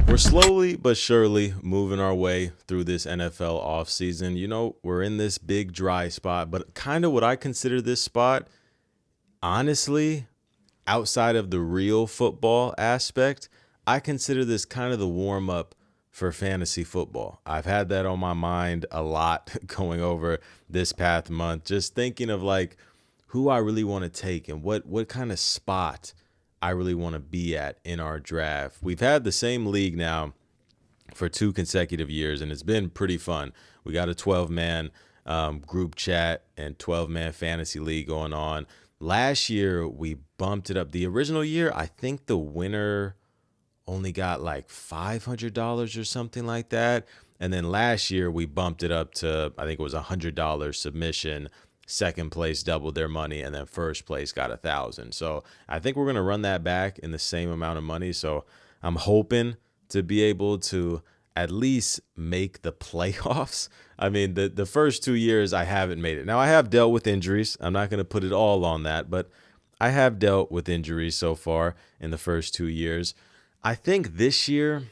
We're slowly but surely moving our way through this NFL offseason. You know, we're in this big dry spot, but kind of what I consider this spot, honestly, outside of the real football aspect, I consider this kind of the warm up for fantasy football. I've had that on my mind a lot going over this past month, just thinking of like who I really want to take and what kind of spot I really want to be at in our draft. We've had the same league now for 2 consecutive years, and it's been pretty fun. We got a 12-man group chat and 12-man fantasy league going on. Last year, we bumped it up. The original year, I think the winner only got like $500 or something like that. And then last year, we bumped it up to, I think it was $100 submission. Second place doubled their money, and then first place got $1,000. So I think we're going to run that back in the same amount of money. So I'm hoping to be able to at least make the playoffs. I mean, the first 2 years I haven't made it. Now I have dealt with injuries. I'm not going to put it all on that, but I have dealt with injuries so far in the first 2 years. I think this year,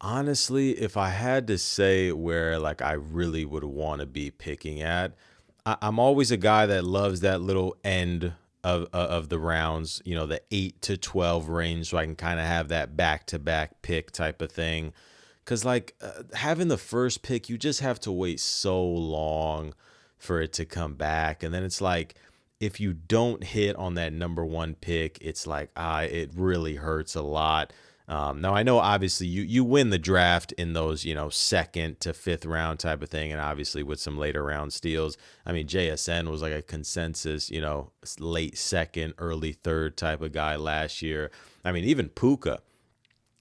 honestly, if I had to say where like I really would want to be picking at, I'm always a guy that loves that little end of the rounds, you know, the 8 to 12 range, so I can kind of have that back-to-back pick type of thing. Because like having the first pick, you just have to wait so long for it to come back. And then it's like, if you don't hit on that number one pick, it's like, it really hurts a lot. Now, I know obviously you win the draft in those, you know, second to fifth round type of thing. And obviously with some later round steals, I mean, JSN was like a consensus, you know, late second, early third type of guy last year. I mean, even Puka.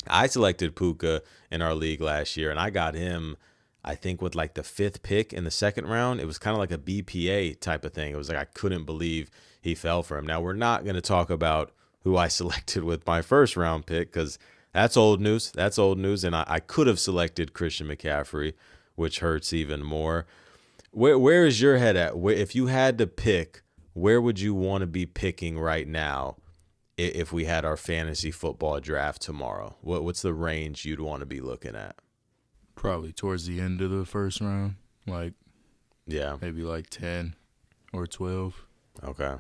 I selected Puka in our league last year, and I got him, I think, with like the fifth pick in the second round. It was kind of like a BPA type of thing. It was like I couldn't believe he fell for him. Now, we're not going to talk about who I selected with my first round pick because that's old news. That's old news. And I could have selected Christian McCaffrey, which hurts even more. Where is your head at? If you had to pick, where would you want to be picking right now if we had our fantasy football draft tomorrow? What's the range you'd want to be looking at? Probably towards the end of the first round, like maybe like 10 or 12. Okay.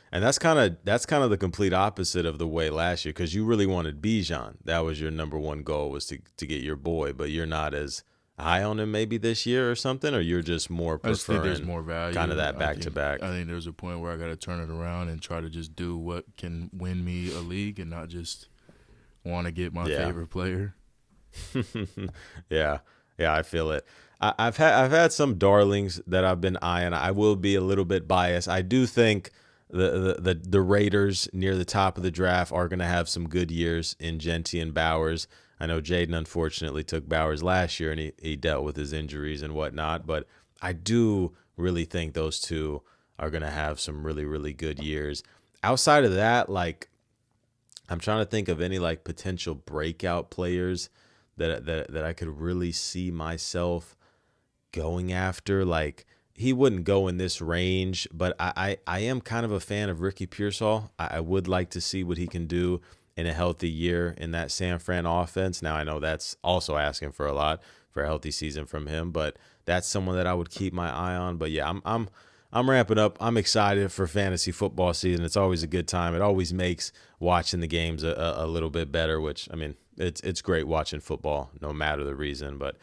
And that's kind of the complete opposite of the way last year, because you really wanted Bijan. That was your number one goal, was to get your boy, but you're not as high on him maybe this year or something, or you're just more preferring, I just think there's more value. Kind of that back-to-back. I think there's a point where I got to turn it around and try to just do what can win me a league and not just want to get my favorite player. Yeah, I feel it. I've had some darlings that I've been eyeing. I will be a little bit biased. I do think the Raiders near the top of the draft are going to have some good years in Genti and Bowers. I know Jaden unfortunately took Bowers last year, and he dealt with his injuries and whatnot. But I do really think those two are going to have some really, really good years. Outside of that, like, I'm trying to think of any like potential breakout players that I could really see myself going after. Like, he wouldn't go in this range, but I am kind of a fan of Ricky Pearsall. I would like to see what he can do in a healthy year in that San Fran offense. Now, I know that's also asking for a lot for a healthy season from him, but that's someone that I would keep my eye on. But yeah, I'm ramping up. I'm excited for fantasy football season. It's always a good time. It always makes watching the games a little bit better, which, I mean, it's great watching football no matter the reason. But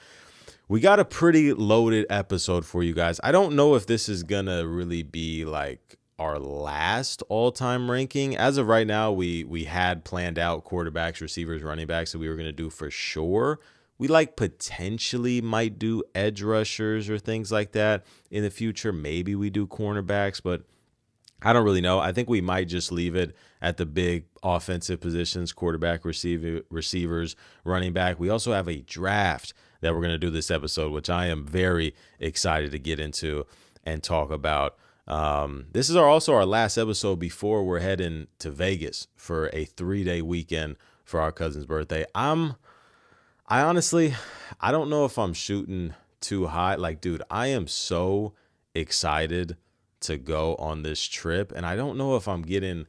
we got a pretty loaded episode for you guys. I don't know if this is going to really be like our last all-time ranking. As of right now, we had planned out quarterbacks, receivers, running backs that we were going to do for sure. We like potentially might do edge rushers or things like that in the future. Maybe we do cornerbacks, but I don't really know. I think we might just leave it at the big offensive positions: quarterback, receivers, running back. We also have a draft that we're going to do this episode, which I am very excited to get into and talk about. This is also our last episode before we're heading to Vegas for a 3-day weekend for our cousin's birthday. I honestly, I don't know if I'm shooting too high. Like, dude, I am so excited to go on this trip, and I don't know if I'm getting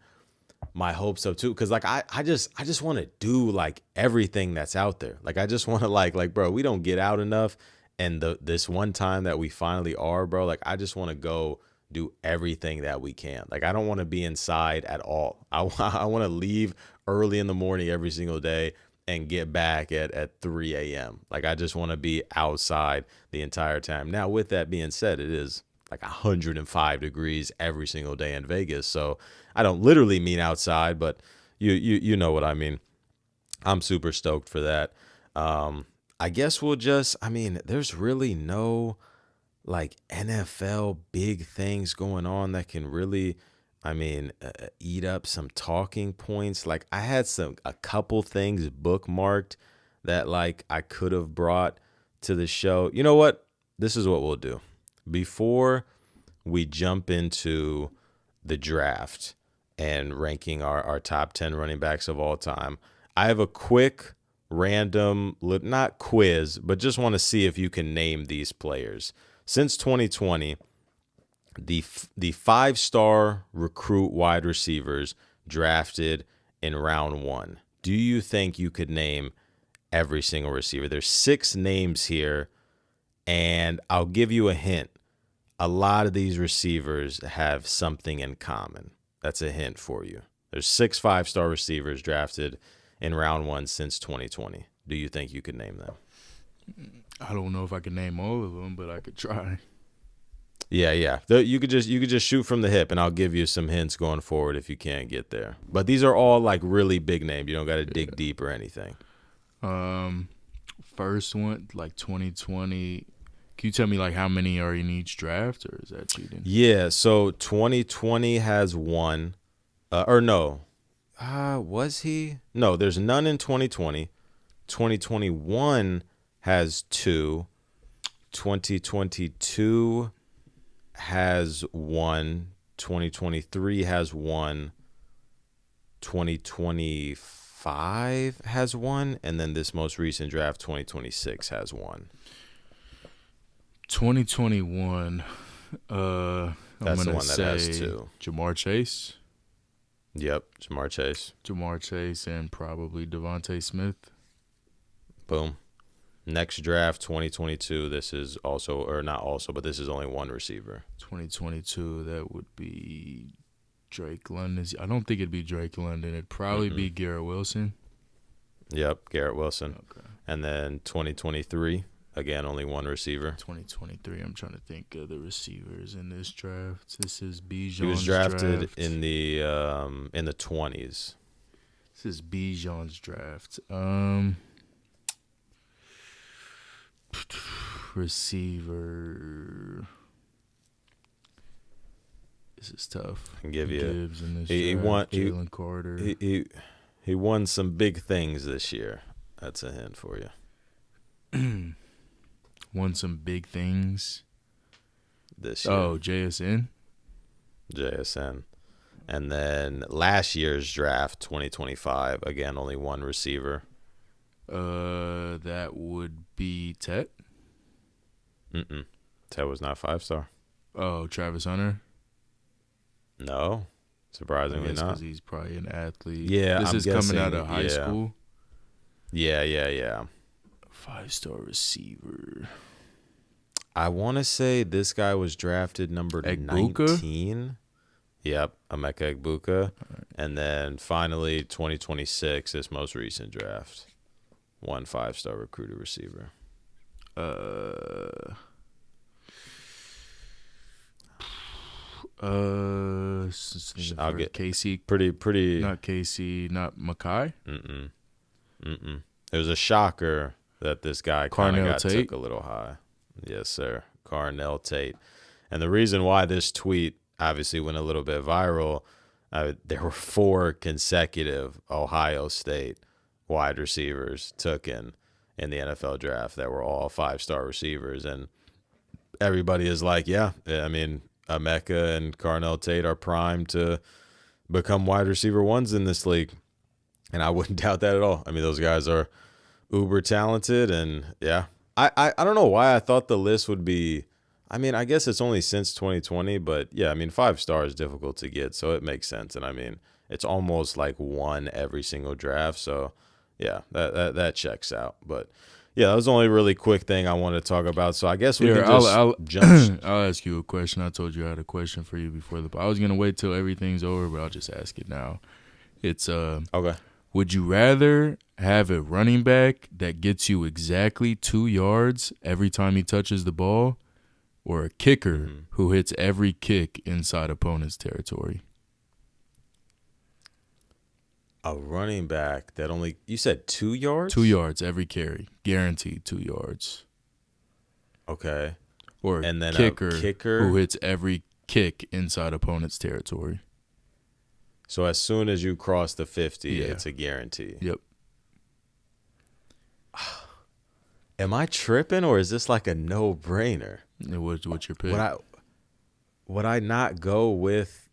my hopes up too, because like I just want to do like everything that's out there. Like I just want to like bro, we don't get out enough, and this one time that we finally are, bro, like I just want to go do everything that we can. Like I don't want to be inside at all. I want to leave early in the morning every single day and get back at 3 a.m. Like I just want to be outside the entire time. Now, with that being said, it is like 105 degrees every single day in Vegas. So I don't literally mean outside, but you know what I mean. I'm super stoked for that. I guess there's really no like NFL big things going on that can really, eat up some talking points. Like I had a couple things bookmarked that like I could have brought to the show. You know what? This is what we'll do. Before we jump into the draft and ranking our top 10 running backs of all time, I have a quick random, not quiz, but just want to see if you can name these players. Since 2020, the 5-star recruit wide receivers drafted in round 1. Do you think you could name every single receiver? There's 6 names here, and I'll give you a hint. A lot of these receivers have something in common. That's a hint for you. There's 6 5-star receivers drafted in round 1 since 2020. Do you think you could name them? I don't know if I can name all of them, but I could try. Yeah. You could just shoot from the hip, and I'll give you some hints going forward if you can't get there. But these are all like really big names. You don't got to dig deep or anything. First one, like 2020. Can you tell me like how many are in each draft, or is that cheating? Yeah. So 2020 has 1. Or no. Was he? No, there's none in 2020. 2021 has 2. 2022 has 1. 2023 has 1. 2025 has 1. And then this most recent draft, 2026, has 1. 2021. That's the one that has 2. Jamar Chase. Yep, Jamar Chase, and probably Devontae Smith. Boom. Next draft, 2022. This is also, or not also, but this is only 1 receiver. 2022, that would be Drake London. I don't think it'd be Drake London. It'd probably be Garrett Wilson. Yep, Garrett Wilson. Okay. And then 2023, again, only 1 receiver. 2023, I'm trying to think of the receivers in this draft. This is Bijan's He was drafted draft. in the 20s. This is Bijan's draft. Receiver. This is tough. I can give you. Gibbs in this He draft. won. Jalen Carter. He won some big things this year. That's a hint for you. Won some big things this year. Oh, JSN. And then last year's draft, 2025, again, only 1 receiver. That would be Tet. Tet was not 5-star. Oh, Travis Hunter. No, surprisingly not. Because he's probably an athlete. Yeah, this I'm is guessing, coming out of high school. Yeah. 5-star receiver. I want to say this guy was drafted number 19. Yep, Emeka Egbuka. Right. And then finally, 2026, this most recent draft, 1 5-star recruited receiver. I'll get Casey. Pretty. Not Casey. Not Makai. It was a shocker that this guy kind of took a little high. Yes, sir. Carnell Tate. And the reason why this tweet obviously went a little bit viral, there were 4 consecutive Ohio State wide receivers taken in the NFL draft that were all 5-star receivers. And everybody is like, yeah, I mean, Emeka and Carnell Tate are primed to become wide receiver 1s in this league. And I wouldn't doubt that at all. I mean, those guys are uber talented. And, yeah, I don't know why I thought the list would be I mean, I guess it's only since 2020, but yeah, I mean, 5 star is difficult to get, so it makes sense. And I mean, it's almost like one every single draft. So yeah, that checks out. But yeah, that was the only really quick thing I wanted to talk about. So I guess we can just jump. I'll ask you a question. I told you I had a question for you before I was gonna wait till everything's over, but I'll just ask it now. It's Okay. Would you rather have a running back that gets you exactly 2 yards every time he touches the ball, or a kicker who hits every kick inside opponent's territory? A running back that only, you said 2 yards? 2 yards every carry, guaranteed 2 yards. Okay. Or and then a kicker who hits every kick inside opponent's territory. So as soon as you cross the 50, it's a guarantee. Yep. Am I tripping, or is this like a no-brainer? What's your pick? Would I not go with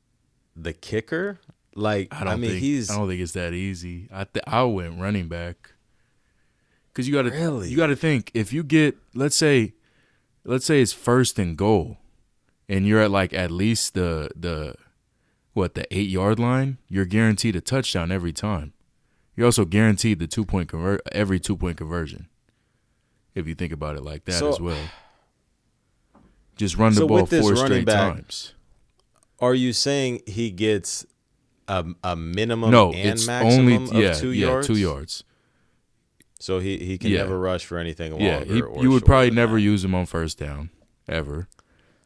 the kicker? Like, I don't think it's that easy. I went running back. Because you got to think, if you get, let's say it's 1st and goal, and you're at least the 8-yard line, you're guaranteed a touchdown every time. You're also guaranteed the 2-point every 2-point conversion. If you think about it like that as well. Just run the ball 4 straight times. Are you saying he gets a minimum and maximum of 2 yards? 2 yards. So he can never rush for anything longer. Yeah, you would probably never use him on 1st down, ever.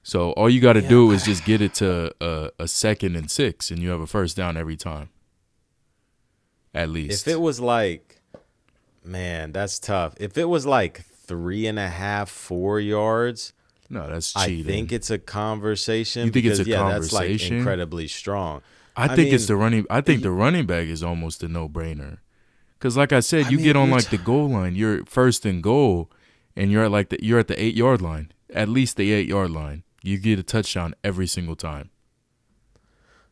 So all you got to do is just get it to a 2nd and 6, and you have a 1st down every time. At least. If it was like, man, that's tough. If it was like 3.5, 4 yards, no, that's cheating. I think it's a conversation. You think it's a conversation? That's like incredibly strong. I think it's the running. I think the running back is almost a no-brainer. Because like I said, you get on the goal line. You're 1st and goal, and you're at the 8-yard line. At least the 8-yard line. You get a touchdown every single time.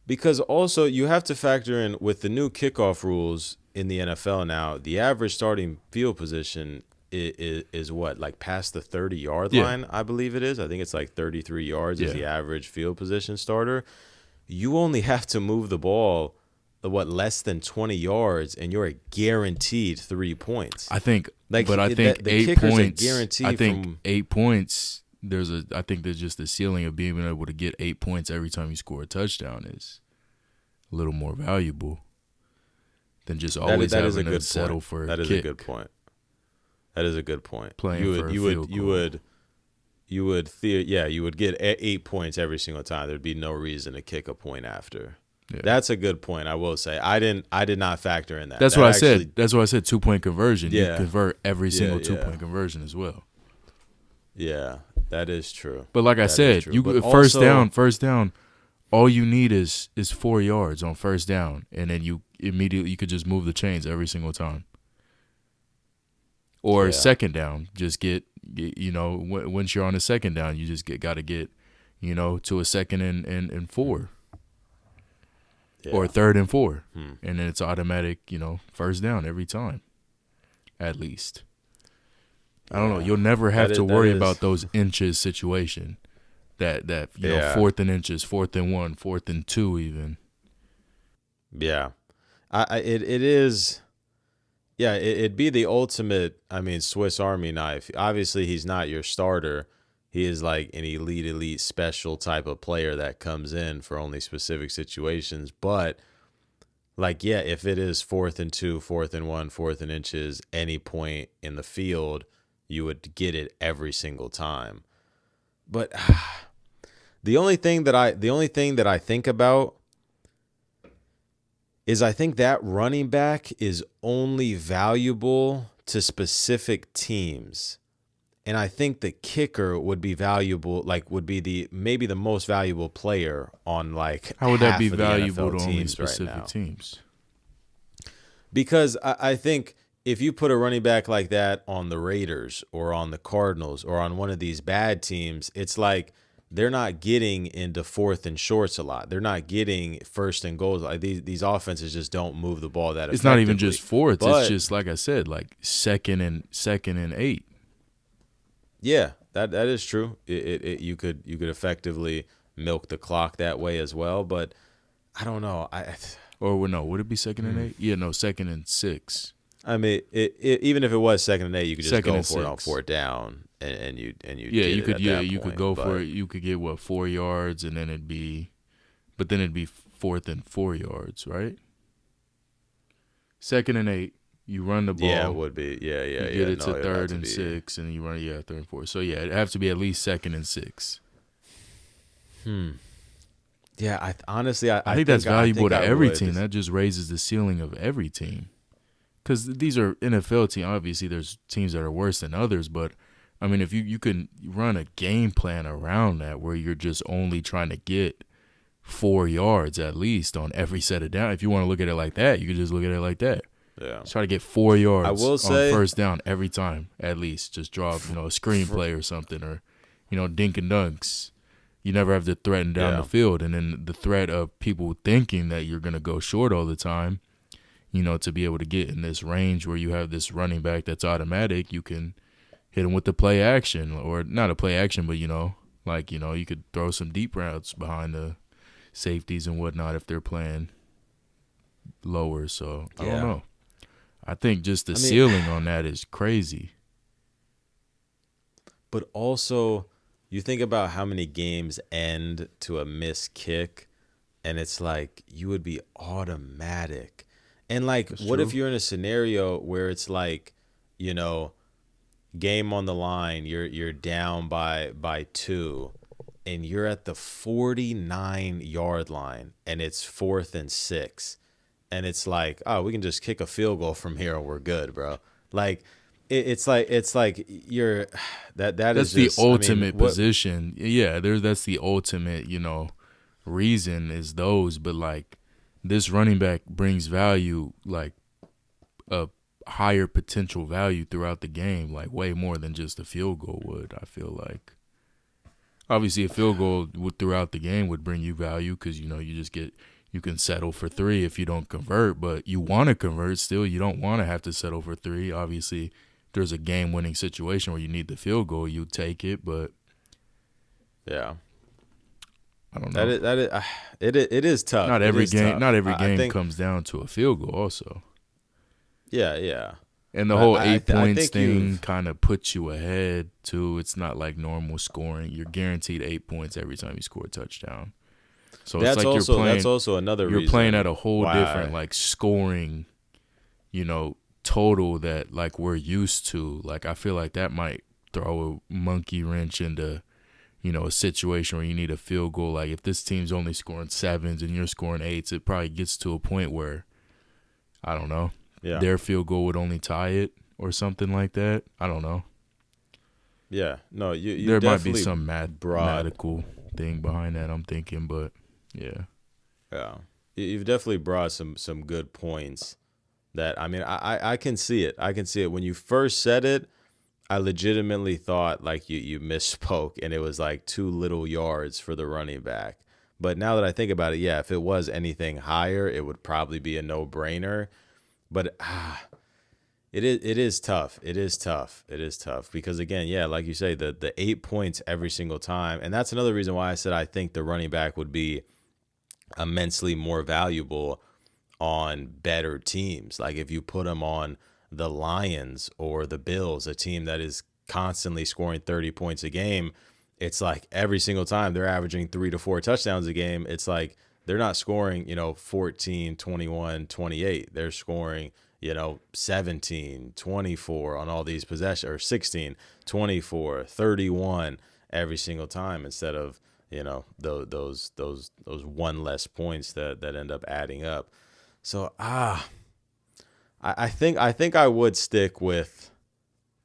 Because also you have to factor in with the new kickoff rules in the NFL now, the average starting field position is what, like past the 30-yard line, I believe it is. I think it's like 33 yards is the average field position starter. You only have to move the ball, less than 20 yards, and you're guaranteed 3 points. I think, but I think the 8 points. Guaranteed I think 8 points. I think there's just a ceiling of being able to get 8 points every time you score a touchdown is a little more valuable than just always having to settle for a kick. That is a good point. That is a good point. You would get 8 points every single time. There'd be no reason to kick a point after. Yeah. That's a good point. I will say I did not factor in that. That's what I said. That's why I said 2-point conversion. Yeah. You convert every single 2-point conversion as well. Yeah, that is true. But like I said, first down. All you need is 4 yards on 1st down, and then you could just move the chains every single time. Or 2nd down, just get once you're on a 2nd down, you just got to get to a 2nd and 4. Or 3rd and 4. And then it's automatic, 1st down every time. At least. I don't know. You'll never have to worry about those inches situation. That 4th and inches, 4th and 1, 4th and 2 even. Yeah. It is. Yeah, it'd be the ultimate, Swiss Army knife. Obviously, he's not your starter. He is like an elite special type of player that comes in for only specific situations. But, if it is 4th and 2, 4th and 1, 4th and inches, any point in the field, you would get it every single time. But the only thing that I think about is I think that running back is only valuable to specific teams. And I think the kicker would be valuable, would be maybe the most valuable player on how would that be valuable to only specific teams? Because I think if you put a running back like that on the Raiders or on the Cardinals or on one of these bad teams, it's like they're not getting into 4th and shorts a lot. They're not getting 1st and goals. These offenses just don't move the ball that effectively. It's not even just 4th. It's just, like I said, 2nd and 8. Yeah. that is true. You could effectively milk the clock that way as well, but I don't know. Or no, would it be second and 8? Yeah, no, second and 6. I mean, even if it was second and 8, you could just Second go and for it on 6. 4th down, and you Yeah, get you it could. at Yeah, that you point. could go But for it. You could get 4 yards, and then it'd be 4th and 4 yards, right? Second and 8, you run the ball. yeah, it would be. Yeah. You get it to 3rd and 6, and you run 3rd and 4. So yeah, it'd have to be at least 2nd and 6. Yeah, I think that's valuable to every would. team. That just raises the ceiling of every team. Because these are NFL teams. Obviously, there's teams that are worse than others, but I mean, if you can run a game plan around that where you're just only trying to get 4 yards at least on every set of down. If you want to look at it like that, you can just look at it like that. Yeah. Just try to get 4 yards I will say, on first down every time, at least. Just draw, a screenplay or something, or, dink and dunks. You never have to threaten down the field. And then the threat of people thinking that you're going to go short all the time, to be able to get in this range where you have this running back that's automatic, you can hit him with the play action, or not a play action, but, you could throw some deep routes behind the safeties and whatnot if they're playing lower. So I don't know. I think just the ceiling on that is crazy. But also, you think about how many games end to a missed kick, and it's like you would be automatic. And like, what if you're in a scenario where it's like, game on the line, you're down by 2, and you're at the 49-yard line, and it's 4th and 6, and it's like, oh, we can just kick a field goal from here and we're good, bro. Like, it's like you're that's is the just, ultimate position. Yeah, that's the ultimate, reason is those, but like this running back brings value, like a higher potential value throughout the game, like way more than just a field goal would. I feel like obviously a field goal throughout the game would bring you value because you can settle for 3 if you don't convert, but you want to convert still. You don't want to have to settle for 3. Obviously, there's a game-winning situation where you need the field goal, you take it, but yeah, I don't know. It is tough. Not every game comes down to a field goal also. Yeah. And the whole 8 points thing kind of puts you ahead too. It's not like normal scoring. You're guaranteed 8 points every time you score a touchdown. So it's like that's also another reason. You're playing at a whole different like scoring, total that like we're used to. Like I feel like that might throw a monkey wrench into, a situation where you need a field goal. Like if this team's only scoring 7s and you're scoring 8s, it probably gets to a point where, I don't know, their field goal would only tie it or something like that. I don't know. Yeah, no, you there might be some mathematical thing behind that, I'm thinking, but yeah. You've definitely brought some good points. That I can see it. I can see it. When you first said it, I legitimately thought like you misspoke and it was like 2 little yards for the running back. But now that I think about it, yeah, if it was anything higher, it would probably be a no-brainer. But it is tough. It is tough because again, yeah, like you say, the 8 points every single time, and that's another reason why I said I think the running back would be immensely more valuable on better teams. Like if you put them on the Lions or the Bills, a team that is constantly scoring 30 points a game, it's like every single time they're averaging 3 to 4 touchdowns a game. It's like they're not scoring, 14, 21, 28. They're scoring, 17, 24 on all these possessions, or 16, 24, 31 every single time instead of, those one less points that end up adding up. So I think I would stick with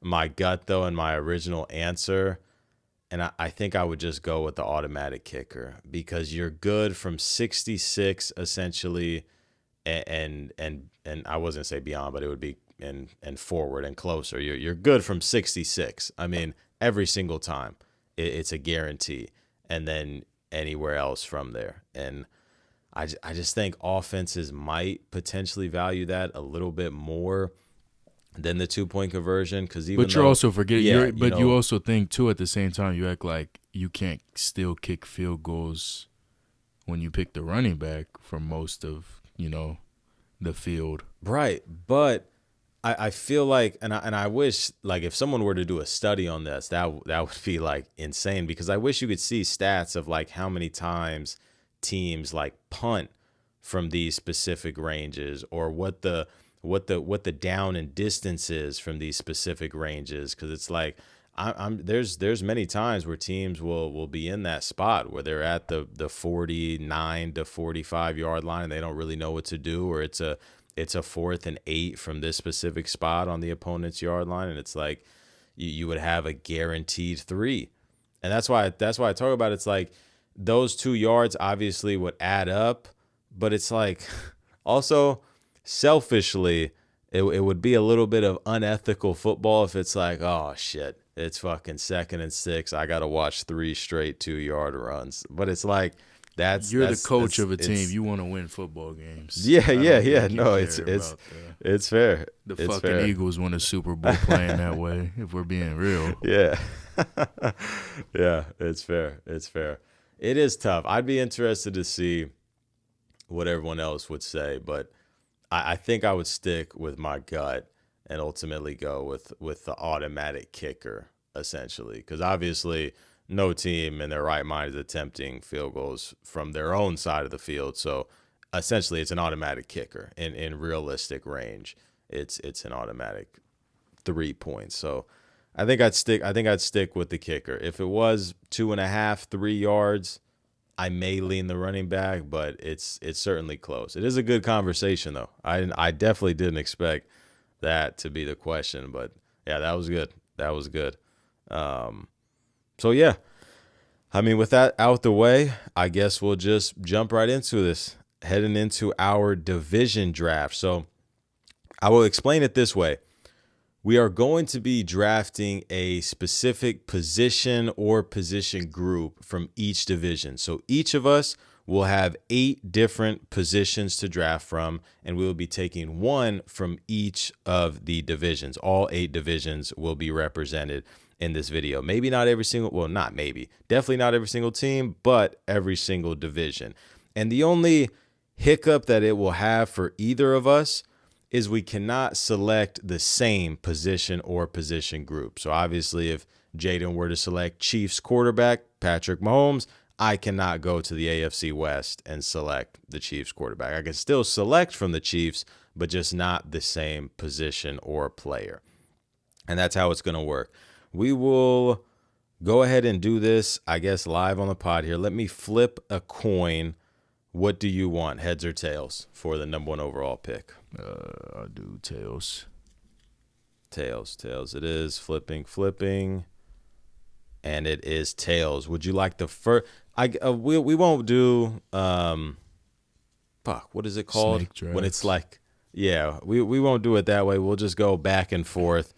my gut though and my original answer, and I think I would just go with the automatic kicker because you're good from 66 essentially, and I wasn't gonna say beyond, but it would be and forward and closer. You're good from 66. I mean, every single time it's a guarantee, and then anywhere else from there. And I just think offenses might potentially value that a little bit more then the 2-point conversion. Because even But you're though, also forgetting. yeah, You also think too at the same time. You act like you can't still kick field goals when you pick the running back for most of the field. right. But I feel like, and I wish, like, if someone were to do a study on this, that would be like insane, because I wish you could see stats of like how many times teams like punt from these specific ranges, or what the down and distance is from these specific ranges, because it's like there's many times where teams will be in that spot where they're at the 49 to 45 yard line and they don't really know what to do, or it's a 4th and 8 from this specific spot on the opponent's yard line, and it's like you would have a guaranteed 3. And that's why I talk about, it's like those 2 yards obviously would add up, but it's like also selfishly it would be a little bit of unethical football if it's like, oh shit, it's fucking 2nd and 6, I gotta watch 3 straight 2-yard runs. But it's like, you're the coach of a team. You want to win football games. Yeah. No, it's fair. The it's fucking fair. Eagles win a Super Bowl playing that way, if we're being real. Yeah. Yeah, it's fair. It's fair. It is tough. I'd be interested to see what everyone else would say, but I think I would stick with my gut and ultimately go with the automatic kicker, essentially, because obviously no team in their right mind is attempting field goals from their own side of the field. So essentially it's an automatic kicker in realistic range. It's an automatic 3 points. So I think I'd stick with the kicker. If it was 2.5, 3 yards, I may lean the running back, but it's certainly close. It is a good conversation though. I definitely didn't expect that to be the question, but yeah, that was good. That was good. So yeah, I mean, with that out the way, I guess we'll just jump right into this, heading into our division draft. So I will explain it this way. We are going to be drafting a specific position or position group from each division. So each of us will have 8 different positions to draft from, and we will be taking one from each of the divisions. All 8 divisions will be represented in this video. Maybe not every single, well, not maybe, definitely not every single team, but every single division. And the only hiccup that it will have for either of us is we cannot select the same position or position group. So obviously if Jaden were to select Chiefs quarterback, Patrick Mahomes, I cannot go to the AFC West and select the Chiefs quarterback. I can still select from the Chiefs, but just not the same position or player. And that's how it's going to work. We will go ahead and do this, I guess, live on the pod here. Let me flip a coin. What do you want, heads or tails, for the number 1 overall pick? I'll do tails. Tails it is. Flipping. And it is tails. Would you like the first? We won't do, what is it called? When it's like, yeah, we won't do it that way. We'll just go back and forth.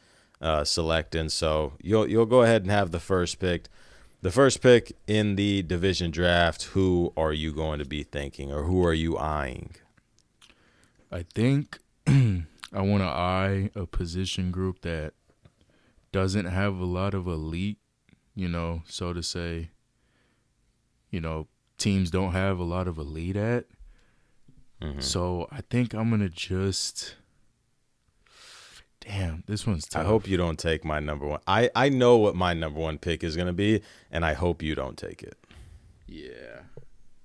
Selecting. So you'll go ahead and have the first pick. The first pick in the division draft, who are you going to be thinking, or who are you eyeing? I think I want to eye a position group that doesn't have a lot of elite, so to say, teams don't have a lot of elite at. Mm-hmm. So I think I'm going to just... Damn, this one's tough. I hope you don't take my number 1. I know what my number 1 pick is going to be, and I hope you don't take it. Yeah.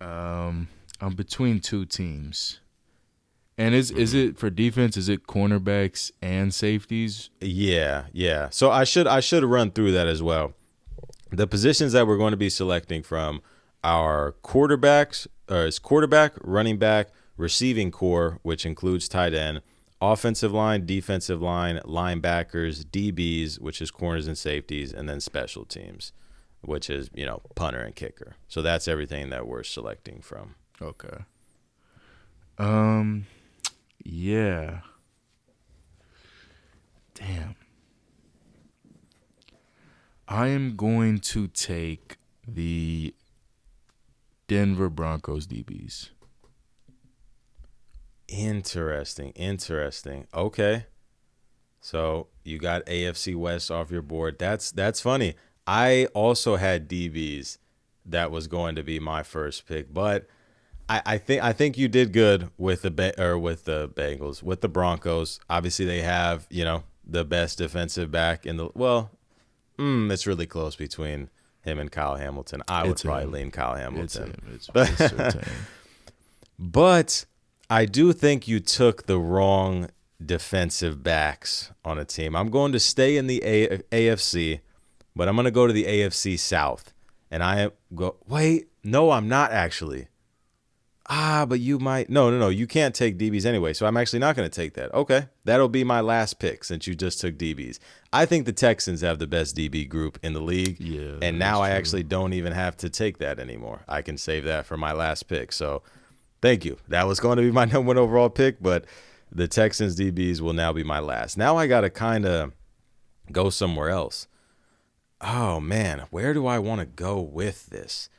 I'm between 2 teams. And is it for defense, is it cornerbacks and safeties? Yeah. So I should run through that as well. The positions that we're going to be selecting from are quarterbacks, or is quarterback, running back, receiving core, which includes tight end, offensive line, defensive line, linebackers, DBs, which is corners and safeties, and then special teams, which is, punter and kicker. So that's everything that we're selecting from. Okay. Yeah. Damn. I am going to take the Denver Broncos DBs. Interesting. Okay. So you got AFC West off your board. That's funny. I also had DBs that was going to be my first pick, but I think you did good with with the Bengals, with the Broncos. Obviously, they have the best defensive back in the it's really close between him and Kyle Hamilton. I would It's probably him. lean Kyle It's Hamilton. him. It's so tame. But I do think you took the wrong defensive backs on a team. I'm going to stay in the AFC, but I'm going to go to the AFC South. And wait, no, I'm not actually. But you might. No. You can't take DBs anyway, so I'm actually not going to take that. Okay, that'll be my last pick since you just took DBs. I think the Texans have the best DB group in the league. Yeah, and now I true. actually don't even have to take that anymore. I can save that for my last pick. So thank you. That was going to be my number one overall pick, but the Texans DBs will now be my last. Now I got to kind of go somewhere else. Oh, man, where do I want to go with this?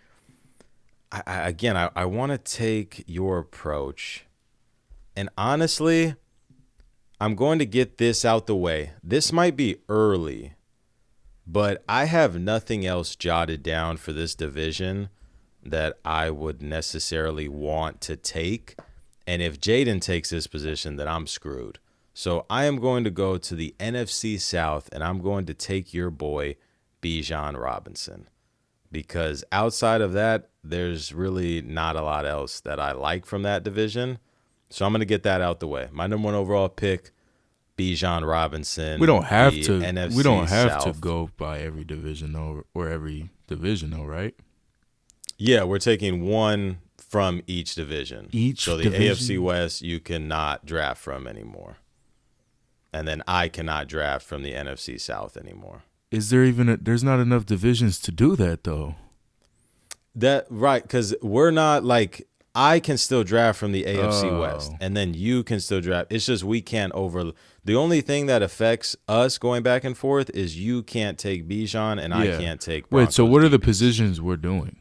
I want to take your approach. And honestly, I'm going to get this out the way. This might be early, but I have nothing else jotted down for this division that I would necessarily want to take. And if Jaden takes this position, then I'm screwed. So I am going to go to the NFC South, and I'm going to take your boy, Bijan Robinson. Because outside of that, there's really not a lot else that I like from that division. So I'm going to get that out the way. My number one overall pick, Bijan Robinson. We don't have the to. NFC We don't have South. to go by every division or every division though, right? Yeah, we're taking one from each division. So the division? AFC West you cannot draft from anymore. And then I cannot draft from the NFC South anymore. Is there even there's not enough divisions to do that though? That right, because we're not like I can still draft from the AFC West, and then you can still draft. It's just we can't over. The only thing that affects us going back and forth is you can't take Bijan and I can't take. Wait, so Broncos what are the DBs. positions we're doing?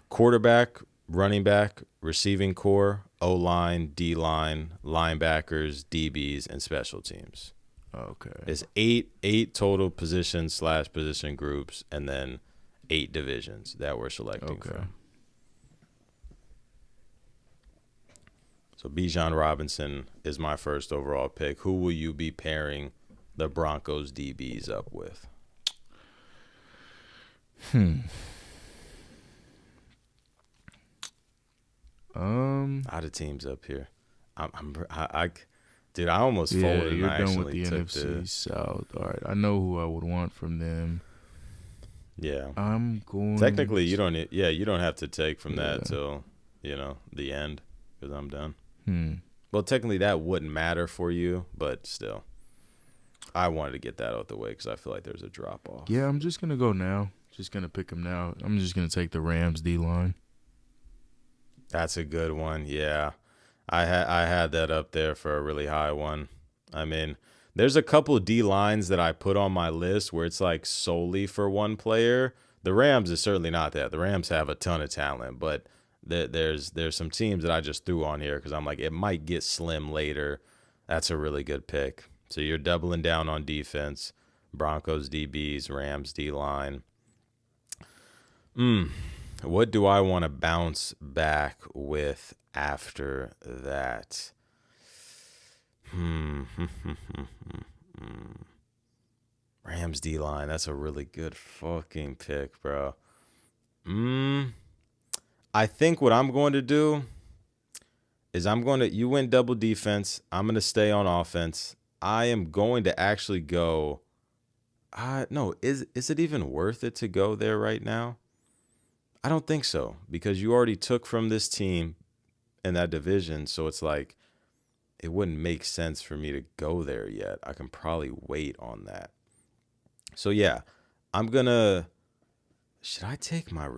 Quarterback, running back, receiving core, O-line, D-line, linebackers, DBs, and special teams. Okay. It's eight total position groups, and then 8 divisions that we're selecting from. So Bijan Robinson is my first overall pick. Who will you be pairing the Broncos DBs up with? Out of teams up here. Dude, I almost folded. You're and I done with actually the took NFC South. All right, I know who I would want from them. Yeah. I'm going. Technically, you don't. Yeah, you don't have to take from that till the end because I'm done. Well, technically, that wouldn't matter for you, but still, I wanted to get that out the way because I feel like there's a drop off. Yeah, I'm just gonna go now. Just gonna pick him now. I'm just gonna take the Rams D line. That's a good one. Yeah, I had that up there for a really high one. I mean, there's a couple of D lines that I put on my list where it's like solely for one player. The Rams is certainly not that. The Rams have a ton of talent, but there's some teams that I just threw on here because I'm like, it might get slim later. That's a really good pick. So you're doubling down on defense. Broncos DBs, Rams D line. What do I want to bounce back with after that? Rams D line. That's a really good fucking pick, bro. I think what I'm going to do is you win double defense. I'm going to stay on offense. I am going to actually go. No, is it even worth it to go there right now? I don't think so because you already took from this team in that division. So it's like it wouldn't make sense for me to go there yet. I can probably wait on that. So, yeah, I'm going to – should I take my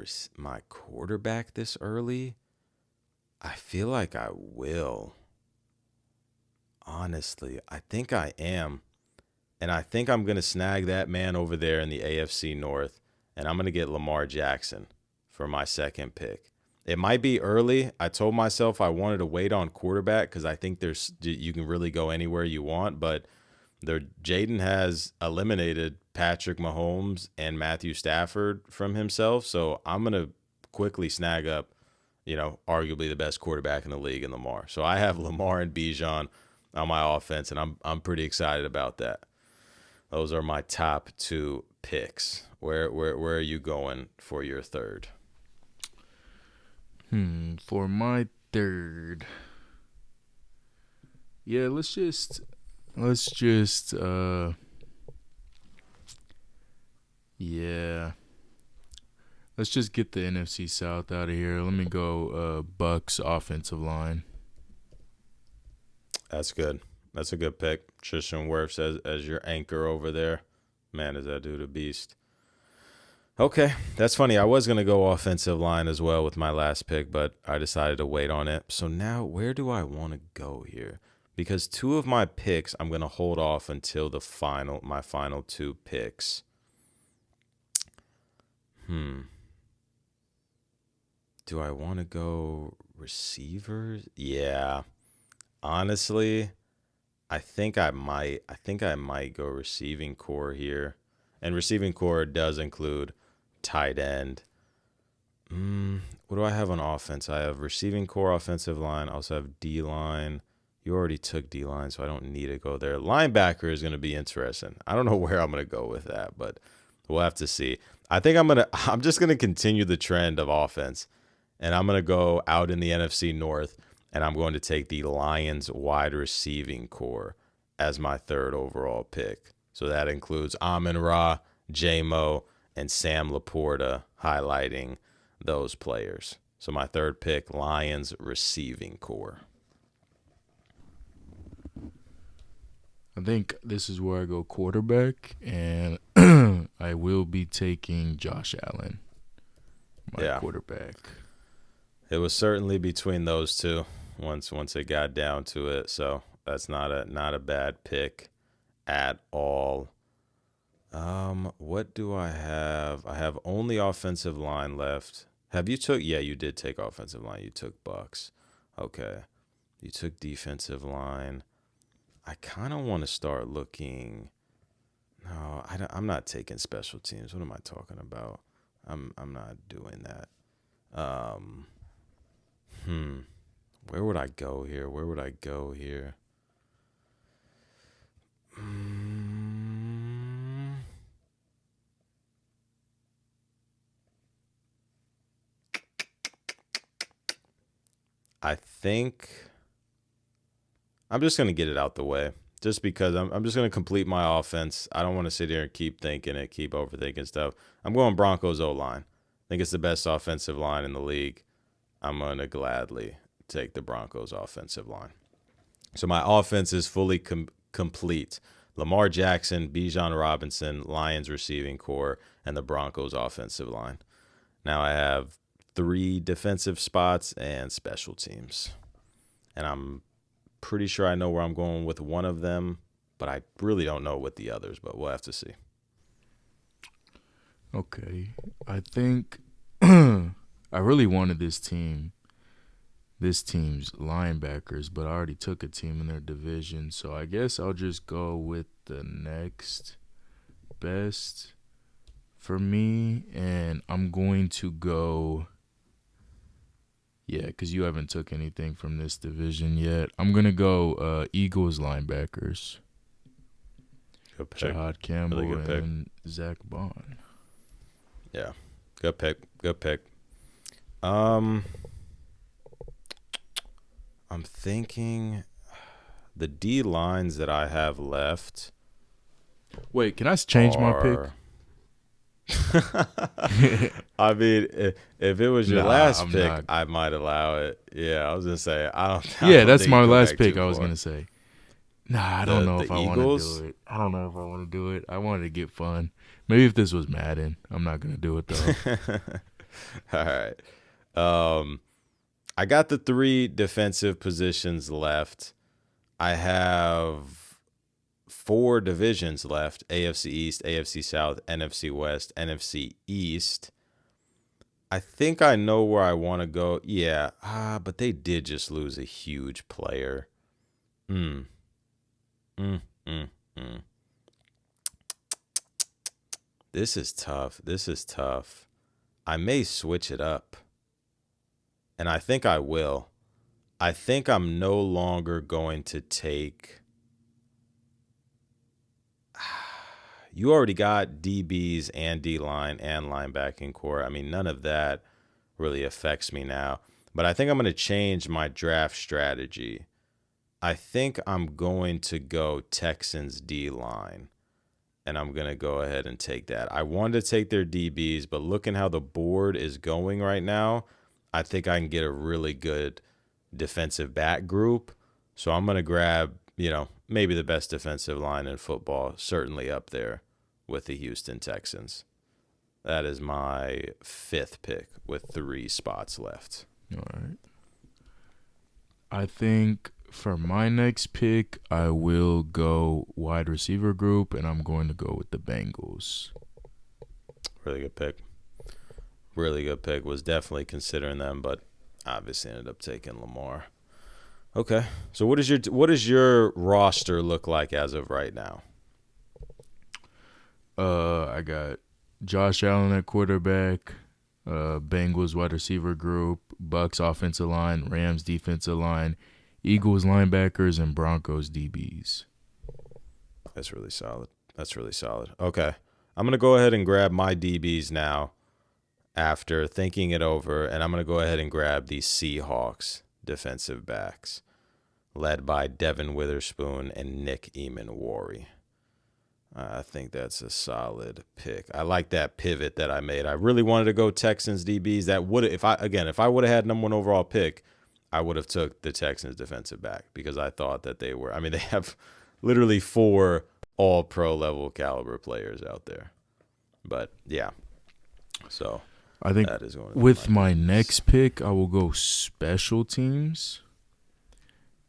quarterback this early? I feel like I will. Honestly, I think I am. And I think I'm going to snag that man over there in the AFC North, and I'm going to get Lamar Jackson for my second pick. It might be early. I told myself I wanted to wait on quarterback because I think you can really go anywhere you want. But Jaden has eliminated Patrick Mahomes and Matthew Stafford from himself. So I'm gonna quickly snag up, arguably the best quarterback in the league in Lamar. So I have Lamar and Bijan on my offense, and I'm pretty excited about that. Those are my top two picks. Where are you going for your third? For my third, yeah, let's just yeah. Let's just get the NFC South out of here. Let me go Bucks offensive line. That's good. That's a good pick. Tristan Wirfs as your anchor over there. Man, is that dude a beast. Okay, that's funny. I was going to go offensive line as well with my last pick, but I decided to wait on it. So now where do I want to go here? Because two of my picks I'm going to hold off until my final two picks. Do I want to go receivers? Yeah. Honestly, I think I might go receiving core here. And receiving core does include tight end. What do I have on offense? I have receiving core, offensive line. I also have D-line. You already took D-line, so I don't need to go there. Linebacker is going to be interesting. I don't know where I'm going to go with that, but we'll have to see. I think I'm just going to continue the trend of offense, and I'm going to go out in the NFC North, and I'm going to take the Lions wide receiving core as my third overall pick. So that includes Amon-Ra, J-Mo, and Sam Laporta, highlighting those players. So my third pick, Lions receiving core. I think this is where I go quarterback, and I will be taking Josh Allen, my quarterback. It was certainly between those two once it got down to it. So that's not a bad pick at all. What do I have? I have only offensive line left. Have you took? Yeah, you did take offensive line. You took Bucks. Okay. You took defensive line. I kind of want to start looking. No, I'm not taking special teams. What am I talking about? I'm not doing that. Where would I go here? I think I'm just going to get it out the way just because I'm just going to complete my offense. I don't want to sit here and keep thinking it, keep overthinking stuff. I'm going Broncos O-line. I think it's the best offensive line in the league. I'm going to gladly take the Broncos offensive line. So my offense is fully complete. Lamar Jackson, Bijan Robinson, Lions receiving core, and the Broncos offensive line. Now I have 3 defensive spots and special teams. And I'm pretty sure I know where I'm going with one of them, but I really don't know with the others, but we'll have to see. Okay. I think I really wanted this team's linebackers, but I already took a team in their division, so I guess I'll just go with the next best for me, and I'm going to go, because you haven't took anything from this division yet. I'm going to go Eagles linebackers. Good pick. Jahad Campbell really good pick. And Zach Bond. Yeah, good pick. I'm thinking the D lines that I have left. Wait, can I change my pick? I mean, if it was your last pick, not. I might allow it. Yeah, I was gonna say I don't. Yeah, that's my last pick. I was gonna say. Nah, I don't know if I want to do it. I don't know if I want to do it. I wanted to get fun. Maybe if this was Madden, I'm not gonna do it though. All right. I got the 3 defensive positions left. I have 4 divisions left: AFC East, AFC South, NFC West, NFC East. I think I know where I want to go. Yeah, but they did just lose a huge player. Mm, mm, mm, mm. This is tough. This is tough. I may switch it up, and I think I will. I think I'm no longer going to take. You already got DBs and D line and linebacking core. I mean, none of that really affects me now. But I think I'm going to change my draft strategy. I think I'm going to go Texans D line, and I'm going to go ahead and take that. I wanted to take their DBs, but looking how the board is going right now, I think I can get a really good defensive back group. So I'm going to grab, maybe the best defensive line in football, certainly up there with the Houston Texans. That is my 5th pick with 3 spots left. All right. I think for my next pick, I will go wide receiver group, and I'm going to go with the Bengals. Really good pick. Really good pick. Was definitely considering them, but obviously ended up taking Lamar. Okay. So what does your roster look like as of right now? I got Josh Allen at quarterback, Bengals wide receiver group, Bucks offensive line, Rams defensive line, Eagles linebackers, and Broncos DBs. That's really solid. Okay. I'm going to go ahead and grab my DBs now after thinking it over, and I'm going to go ahead and grab the Seahawks defensive backs led by Devin Witherspoon and Nick Eamon-Wari. I think that's a solid pick. I like that pivot that I made. I really wanted to go Texans DBs. That would if I would have had number 1 overall pick, I would have took the Texans defensive back because I thought that they were. I mean, they have literally 4 all pro level caliber players out there. But yeah, so I think that is going to with my next pick, I will go special teams,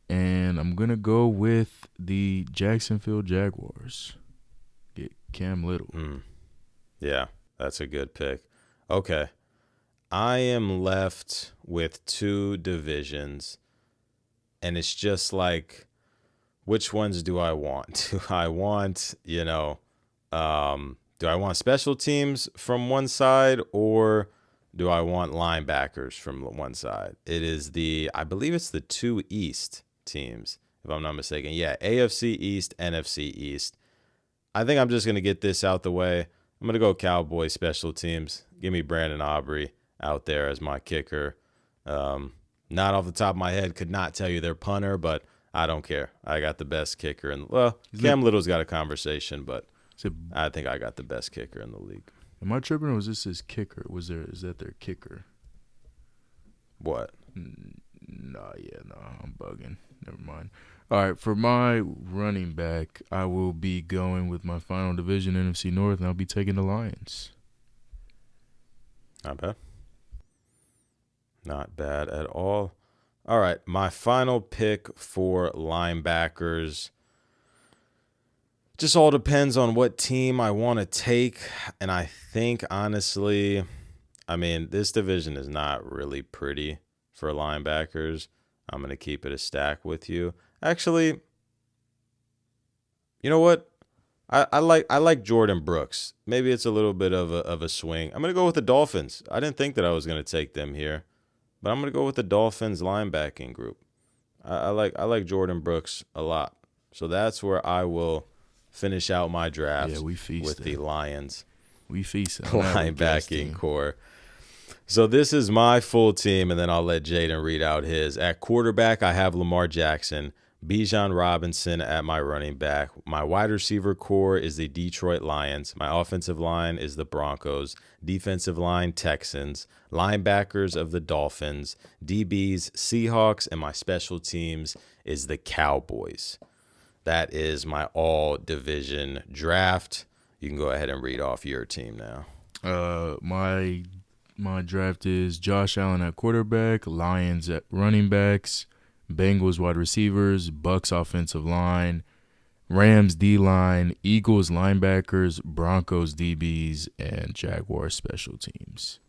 and I'm gonna go with the Jacksonville Jaguars. Get Cam Little. Yeah, that's a good pick. Okay. I am left with 2 divisions, and it's just like, which ones do I want? Do I want, do I want special teams from one side, or do I want linebackers from one side? I believe it's the 2 East teams, if I'm not mistaken. Yeah, AFC East, NFC East. I think I'm just going to get this out the way. I'm going to go Cowboys special teams. Give me Brandon Aubrey out there as my kicker. Not off the top of my head, could not tell you their punter, but I don't care. I got the best kicker. Cam Little's got a conversation, but I think I got the best kicker in the league. Am I tripping, or was this his kicker? Is that their kicker? What? No, I'm bugging. Never mind. All right, for my running back, I will be going with my final division, NFC North, and I'll be taking the Lions. Not bad. Not bad at all. All right, my final pick for linebackers. Just all depends on what team I want to take. And I think, honestly, this division is not really pretty for linebackers. I'm going to keep it a stack with you. Actually, you know what? I like Jordan Brooks. Maybe it's a little bit of a swing. I'm going to go with the Dolphins. I didn't think that I was going to take them here, but I'm going to go with the Dolphins linebacking group. I like Jordan Brooks a lot. So that's where I will finish out my draft with the Lions. We feast linebacking core. So this is my full team, and then I'll let Jaden read out his. At quarterback, I have Lamar Jackson, Bijan Robinson at my running back. My wide receiver core is the Detroit Lions. My offensive line is the Broncos. Defensive line, Texans. Linebackers of the Dolphins. DBs, Seahawks. And my special teams is the Cowboys. That is my all-division draft. You can go ahead and read off your team now. My draft is Josh Allen at quarterback, Lions at running backs, Bengals wide receivers, Bucks offensive line, Rams D-line, Eagles linebackers, Broncos DBs, and Jaguars special teams.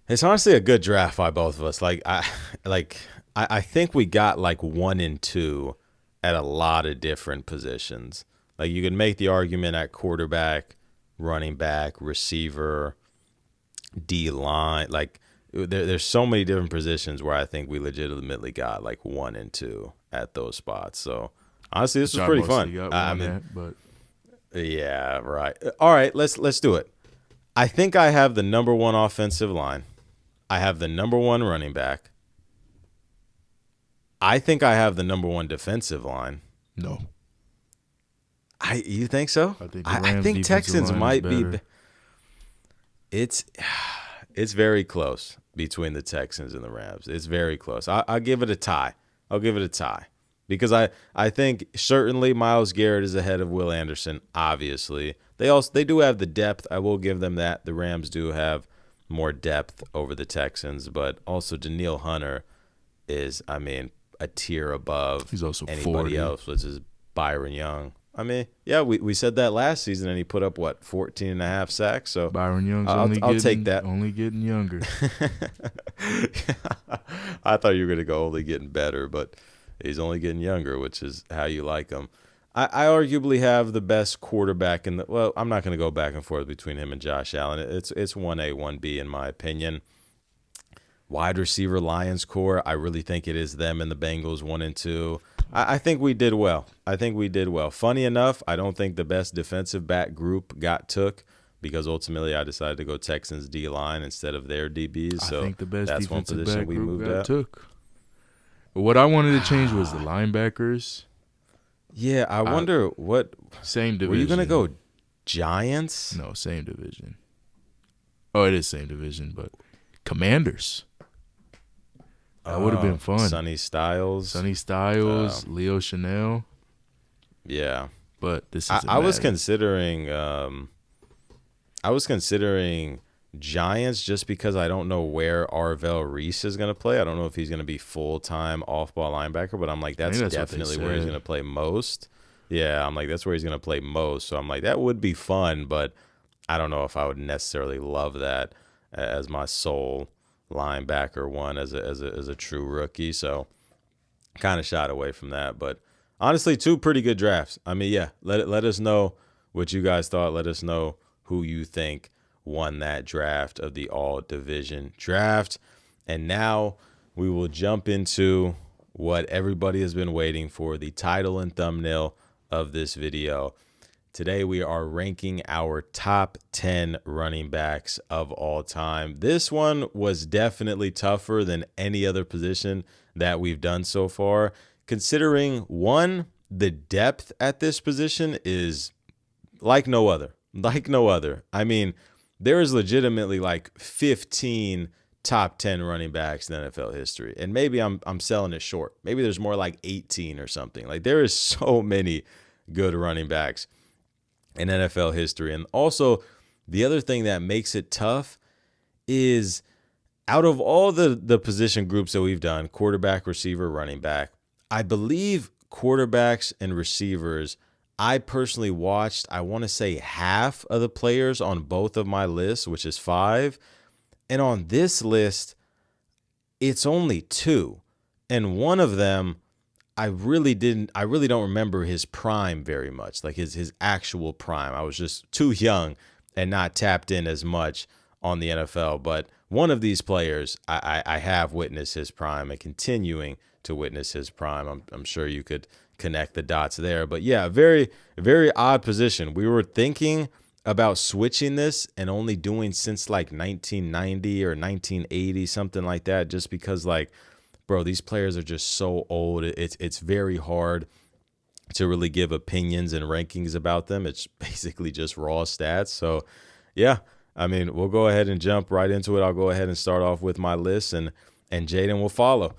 It's honestly a good draft by both of us. I think we got like 1 and 2 at a lot of different positions. Like you can make the argument at quarterback, running back, receiver, D line. Like there's so many different positions where I think we legitimately got like 1 and 2 at those spots. So honestly, this Which was I pretty mostly fun. got I one mean, at, but yeah, right. All right, let's do it. I think I have the number one offensive line. I have the number one running back. I think I have the number one defensive line. no. You think so? I think the I Rams' think defensive Texans line is might be. better. It's it's very close between the Texans and the Rams. It's very close. I'll give it a tie. I'll give it a tie because I think certainly Myles Garrett is ahead of Will Anderson. Obviously, they do have the depth. I will give them that. The Rams do have more depth over the Texans, but also Daniil Hunter is, I mean, a tier above He's also anybody 40. else, which is Byron Young. I mean, yeah, we said that last season, and he put up, 14 and a half sacks. So Byron Young's I'll take that. Only getting younger. I thought you were going to go only getting better, but he's only getting younger, which is how you like him. I arguably have the best quarterback in the – well, I'm not going to go back and forth between him and Josh Allen. It's 1A, 1B in my opinion. Wide receiver Lions core, I really think it is them and the Bengals 1 and 2. I think we did well. Funny enough, I don't think the best defensive back group got took because ultimately I decided to go Texans D-line instead of their DBs. So I think the best that's one defensive position back we group moved got up. took. But what I wanted to change was the linebackers. Yeah, I wonder what Same division. were you going to go Giants? No, same division. Oh, it is same division, but Commanders. That would have been fun. Sonny Styles. Leo Chanel. Yeah. But this is I was considering Giants just because I don't know where Arvell Reese is going to play. I don't know if he's going to be full-time off-ball linebacker, but I'm like, that's definitely where he's going to play most. Yeah, I'm like, that's where he's going to play most. So I'm like, that would be fun, but I don't know if I would necessarily love that as my sole linebacker one as a true rookie. So kind of shied away from that. But honestly, 2 pretty good drafts. I mean, yeah, let us know what you guys thought. Let us know who you think won that draft of the all-division draft. And now we will jump into what everybody has been waiting for, the title and thumbnail of this video. Today we are ranking our top 10 running backs of all time. This one was definitely tougher than any other position that we've done so far, considering, one, the depth at this position is like no other. I mean, there is legitimately like 15 top 10 running backs in NFL history. And maybe I'm selling it short. Maybe there's more like 18 or something. Like there is so many good running backs in NFL history. And also, the other thing that makes it tough is out of all the position groups that we've done, quarterback, receiver, running back, I believe quarterbacks and receivers, I personally watched, I want to say half of the players on both of my lists, which is 5. And on this list, it's only 2. And one of them, I really don't remember his prime very much, like his actual prime. I was just too young and not tapped in as much on the NFL. But one of these players, I have witnessed his prime and continuing to witness his prime. I'm sure you could connect the dots there. But yeah, very, very odd position. We were thinking about switching this and only doing since like 1990 or 1980, something like that, just because like, bro, these players are just so old. It's very hard to really give opinions and rankings about them. It's basically just raw stats. So, yeah, I mean, we'll go ahead and jump right into it. I'll go ahead and start off with my list, and Jaden will follow.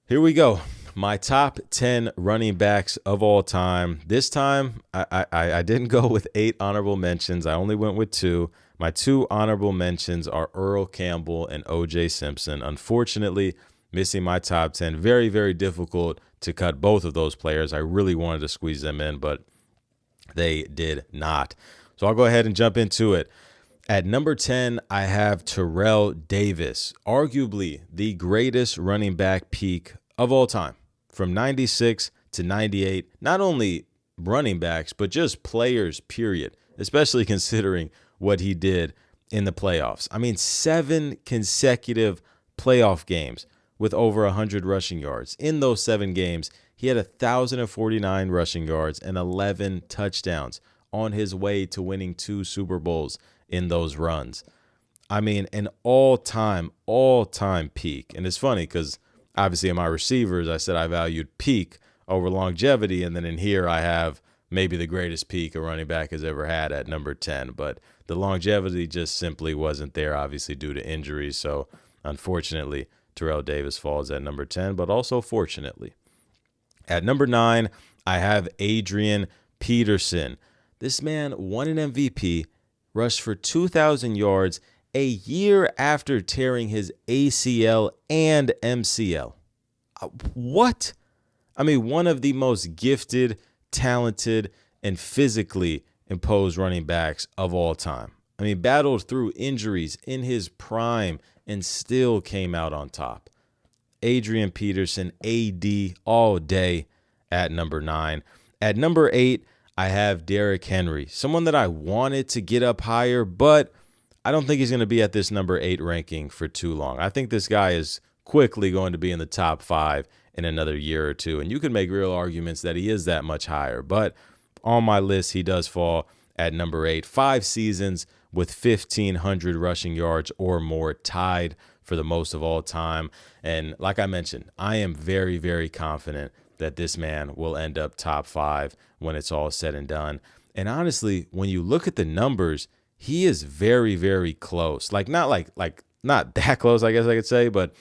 Here we go. My top 10 running backs of all time. This time, I didn't go with 8 honorable mentions. I only went with 2. My 2 honorable mentions are Earl Campbell and O.J. Simpson. Unfortunately, missing my top 10. Very, very difficult to cut both of those players. I really wanted to squeeze them in, but they did not. So I'll go ahead and jump into it. At number 10, I have Terrell Davis, arguably the greatest running back peak of all time. From 96 to 98, not only running backs, but just players, period, especially considering what he did in the playoffs. I mean, 7 consecutive playoff games with over 100 rushing yards. In those 7 games, he had 1,049 rushing yards and 11 touchdowns on his way to winning 2 Super Bowls in those runs. I mean, an all-time peak. And it's funny because obviously in my receivers, I said I valued peak over longevity. And then in here, I have maybe the greatest peak a running back has ever had at number 10. But the longevity just simply wasn't there, obviously, due to injuries. So unfortunately, Terrell Davis falls at number 10, but also fortunately. At number 9, I have Adrian Peterson. This man won an MVP, rushed for 2,000 yards a year after tearing his ACL and MCL. What? I mean, one of the most gifted, talented, and physically imposed running backs of all time. I mean, battled through injuries in his prime and still came out on top. Adrian Peterson, AD all day at number 9. At number 8, I have Derrick Henry, someone that I wanted to get up higher, but I don't think he's going to be at this number 8 ranking for too long. I think this guy is quickly going to be in the top 5 in another year or two, and you can make real arguments that he is that much higher, but on my list, he does fall at number 8. 5 seasons with 1,500 rushing yards or more, tied for the most of all time. And like I mentioned, I am very, very confident that this man will end up top 5 when it's all said and done. And honestly, when you look at the numbers, he is very, very close. Not that close, I guess I could say, but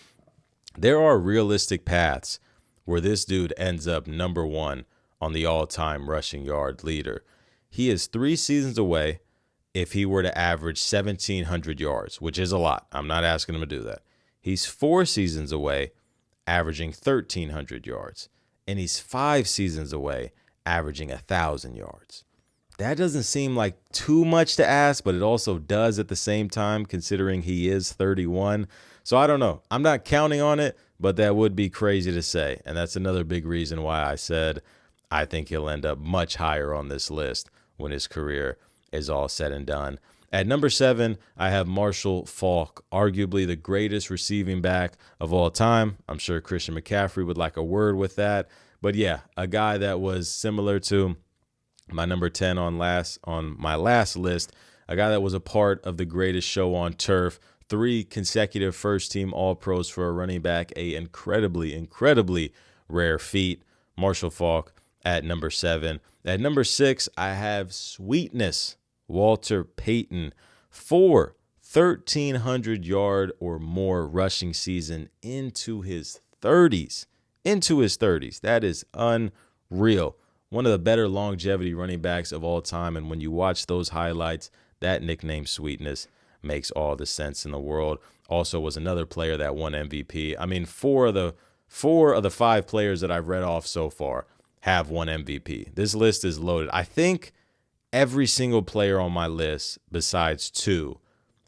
there are realistic paths where this dude ends up number 1 on the all-time rushing yard leader. He is 3 seasons away if he were to average 1,700 yards, which is a lot. I'm not asking him to do that. He's 4 seasons away, averaging 1,300 yards. And he's 5 seasons away, averaging 1,000 yards. That doesn't seem like too much to ask, but it also does at the same time, considering he is 31. So I don't know. I'm not counting on it, but that would be crazy to say. And that's another big reason why I said I think he'll end up much higher on this list when his career is all said and done. At number 7, I have Marshall Faulk, arguably the greatest receiving back of all time. I'm sure Christian McCaffrey would like a word with that. But yeah, a guy that was similar to my number 10 on my last list, a guy that was a part of the greatest show on turf, 3 consecutive first-team All-Pros for a running back, a incredibly rare feat. Marshall Faulk at number 7. At number 6, I have Sweetness, Walter Payton, 4 1,300-yard or more rushing season into his 30s. That is unreal. One of the better longevity running backs of all time. And when you watch those highlights, that nickname Sweetness makes all the sense in the world. Also was another player that won MVP. I mean, four of the 5 players that I've read off so far have won MVP. This list is loaded. I think every single player on my list, besides 2,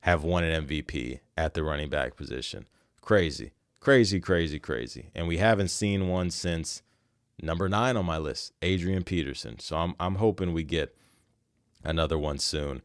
have won an MVP at the running back position. Crazy. And we haven't seen one since number 9 on my list, Adrian Peterson. So I'm hoping we get another one soon.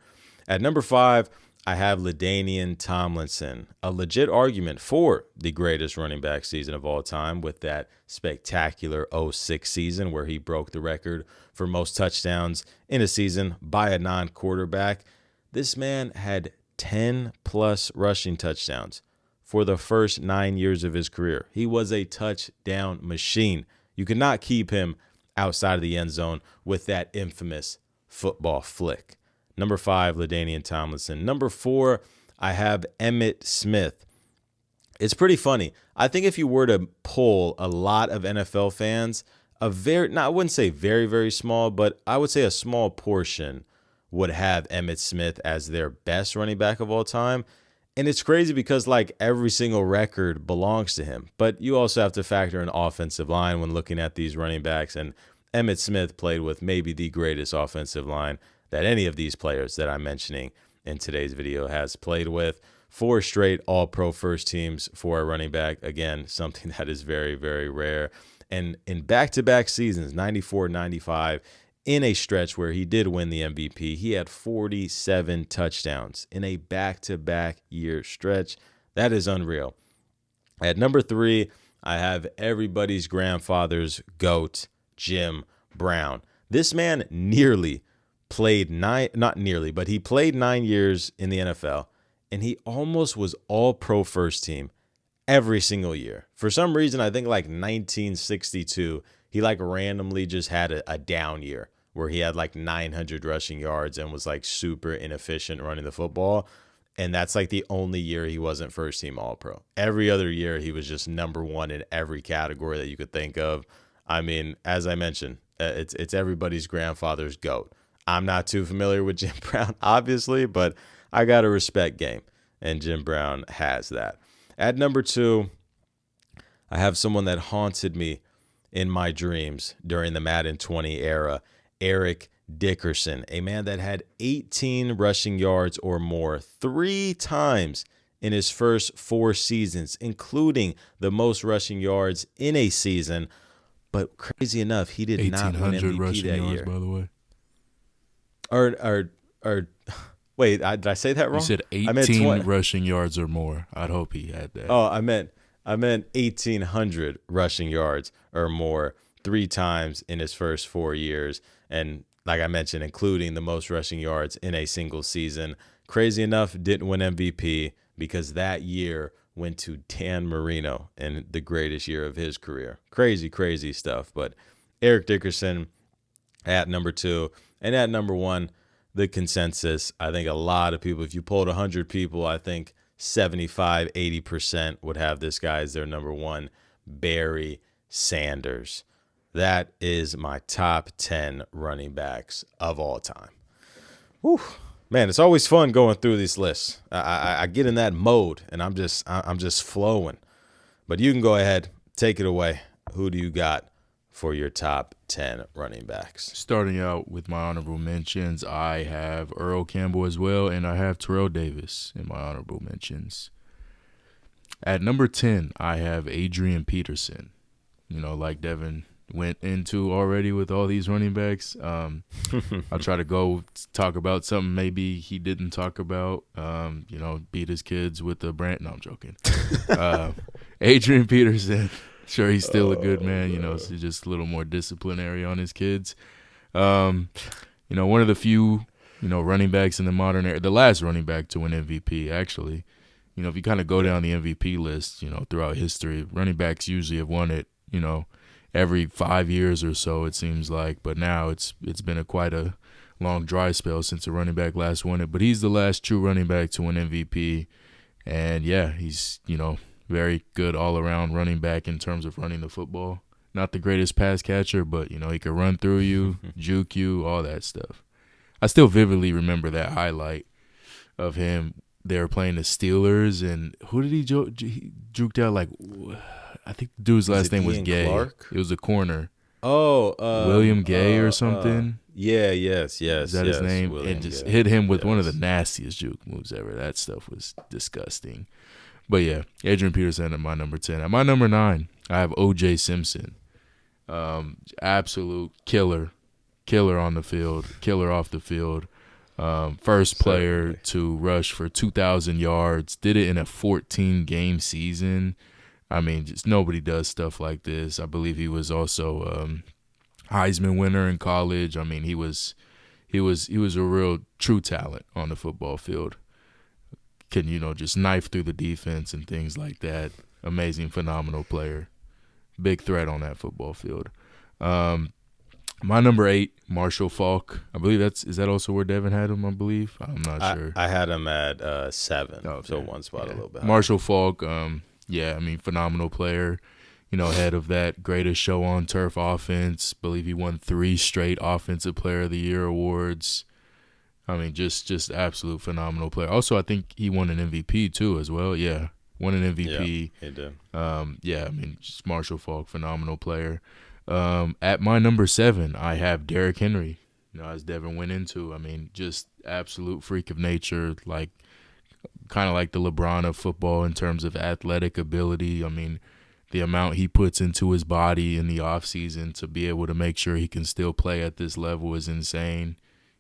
At number 5, I have LaDainian Tomlinson, a legit argument for the greatest running back season of all time with that spectacular 06 season where he broke the record for most touchdowns in a season by a non-quarterback. This man had 10-plus rushing touchdowns for the first 9 years of his career. He was a touchdown machine. You could not keep him outside of the end zone with that infamous football flick. Number 5, LaDainian Tomlinson. Number 4, I have Emmitt Smith. It's pretty funny. I think if you were to poll a lot of NFL fans, I wouldn't say very, very small, but I would say a small portion would have Emmitt Smith as their best running back of all time. And it's crazy because like every single record belongs to him. But you also have to factor in offensive line when looking at these running backs. And Emmitt Smith played with maybe the greatest offensive line that any of these players that I'm mentioning in today's video has played with. 4 straight all-pro first teams for a running back. Again, something that is very, very rare. And in back-to-back seasons, 94, 95, in a stretch where he did win the MVP, he had 47 touchdowns in a back-to-back year stretch. That is unreal. At number 3, I have everybody's grandfather's GOAT, Jim Brown. This man nearly played not nearly, but he played 9 years in the NFL, and he almost was all pro first team every single year. For some reason, I think like 1962, he like randomly just had a down year where he had like 900 rushing yards and was like super inefficient running the football. And that's like the only year he wasn't first team all pro. Every other year, he was just number one in every category that you could think of. I mean, as I mentioned, it's everybody's grandfather's GOAT. I'm not too familiar with Jim Brown, obviously, but I got a respect game, and Jim Brown has that. At number 2, I have someone that haunted me in my dreams during the Madden 20 era, Eric Dickerson, a man that had 18 rushing yards or more 3 times in his first 4 seasons, including the most rushing yards in a season. But crazy enough, he did not win MVP that year. By the way. Or wait, did I say that wrong? You said 18 rushing yards or more. I'd hope he had that. Oh, I meant 1,800 rushing yards or more 3 times in his first 4 years. And like I mentioned, including the most rushing yards in a single season. Crazy enough, didn't win MVP because that year went to Dan Marino in the greatest year of his career. Crazy, crazy stuff. But Eric Dickerson at number 2. And at number 1, the consensus, I think a lot of people, if you polled 100 people, I think 75, 80% would have this guy as their number 1, Barry Sanders. That is my top 10 running backs of all time. Whew. Man, it's always fun going through these lists. I get in that mode, and I'm just flowing. But you can go ahead, take it away. Who do you got for your top 10 running backs? Starting out with my honorable mentions, I have Earl Campbell as well, and I have Terrell Davis in my honorable mentions. At number 10, I have Adrian Peterson. You know, like Devin went into already with all these running backs. I'll try to go talk about something maybe he didn't talk about. Beat his kids with the brand. No, I'm joking. Adrian Peterson. Sure, he's still a good man. You know, so just a little more disciplinary on his kids. One of the few, running backs in the modern era, the last running back to win MVP, actually. You know, if you kind of go down the MVP list, throughout history, running backs usually have won it, every 5 years or so, it seems like. But now it's been quite a long dry spell since a running back last won it. But he's the last true running back to win MVP. And, yeah, he's, very good all-around running back in terms of running the football. Not the greatest pass catcher, but, he could run through you, juke you, all that stuff. I still vividly remember that highlight of him. They were playing the Steelers, and who did he juked out? Like, I think the dude's last name was Gay. Clark? It was a corner. Oh, William Gay or something. Yes. Is that his name? William and just Gay. hit him with one of the nastiest juke moves ever. That stuff was disgusting. But, yeah, Adrian Peterson at my number 10. At my number 9, I have O.J. Simpson. Absolute killer on the field, killer off the field. First player to rush for 2,000 yards. Did it in a 14-game season. I mean, just nobody does stuff like this. I believe he was also Heisman winner in college. I mean, he was a real true talent on the football field. Can, just knife through the defense and things like that. Amazing, phenomenal player. Big threat on that football field. My number 8, Marshall Faulk. I believe is that also where Devin had him, I believe? I'm not sure. I had him at 7, so one spot a little bit higher. Marshall Faulk, phenomenal player. Head of that greatest show on turf offense. Believe he won 3 straight Offensive Player of the Year awards. I mean, just absolute phenomenal player. Also, I think he won an MVP too as well. Yeah, won an MVP. Yeah, he did. Just Marshall Faulk, phenomenal player. At my number 7, I have Derrick Henry. as Devin went into. I mean, just absolute freak of nature, like kind of like the LeBron of football in terms of athletic ability. I mean, the amount he puts into his body in the offseason to be able to make sure he can still play at this level is insane.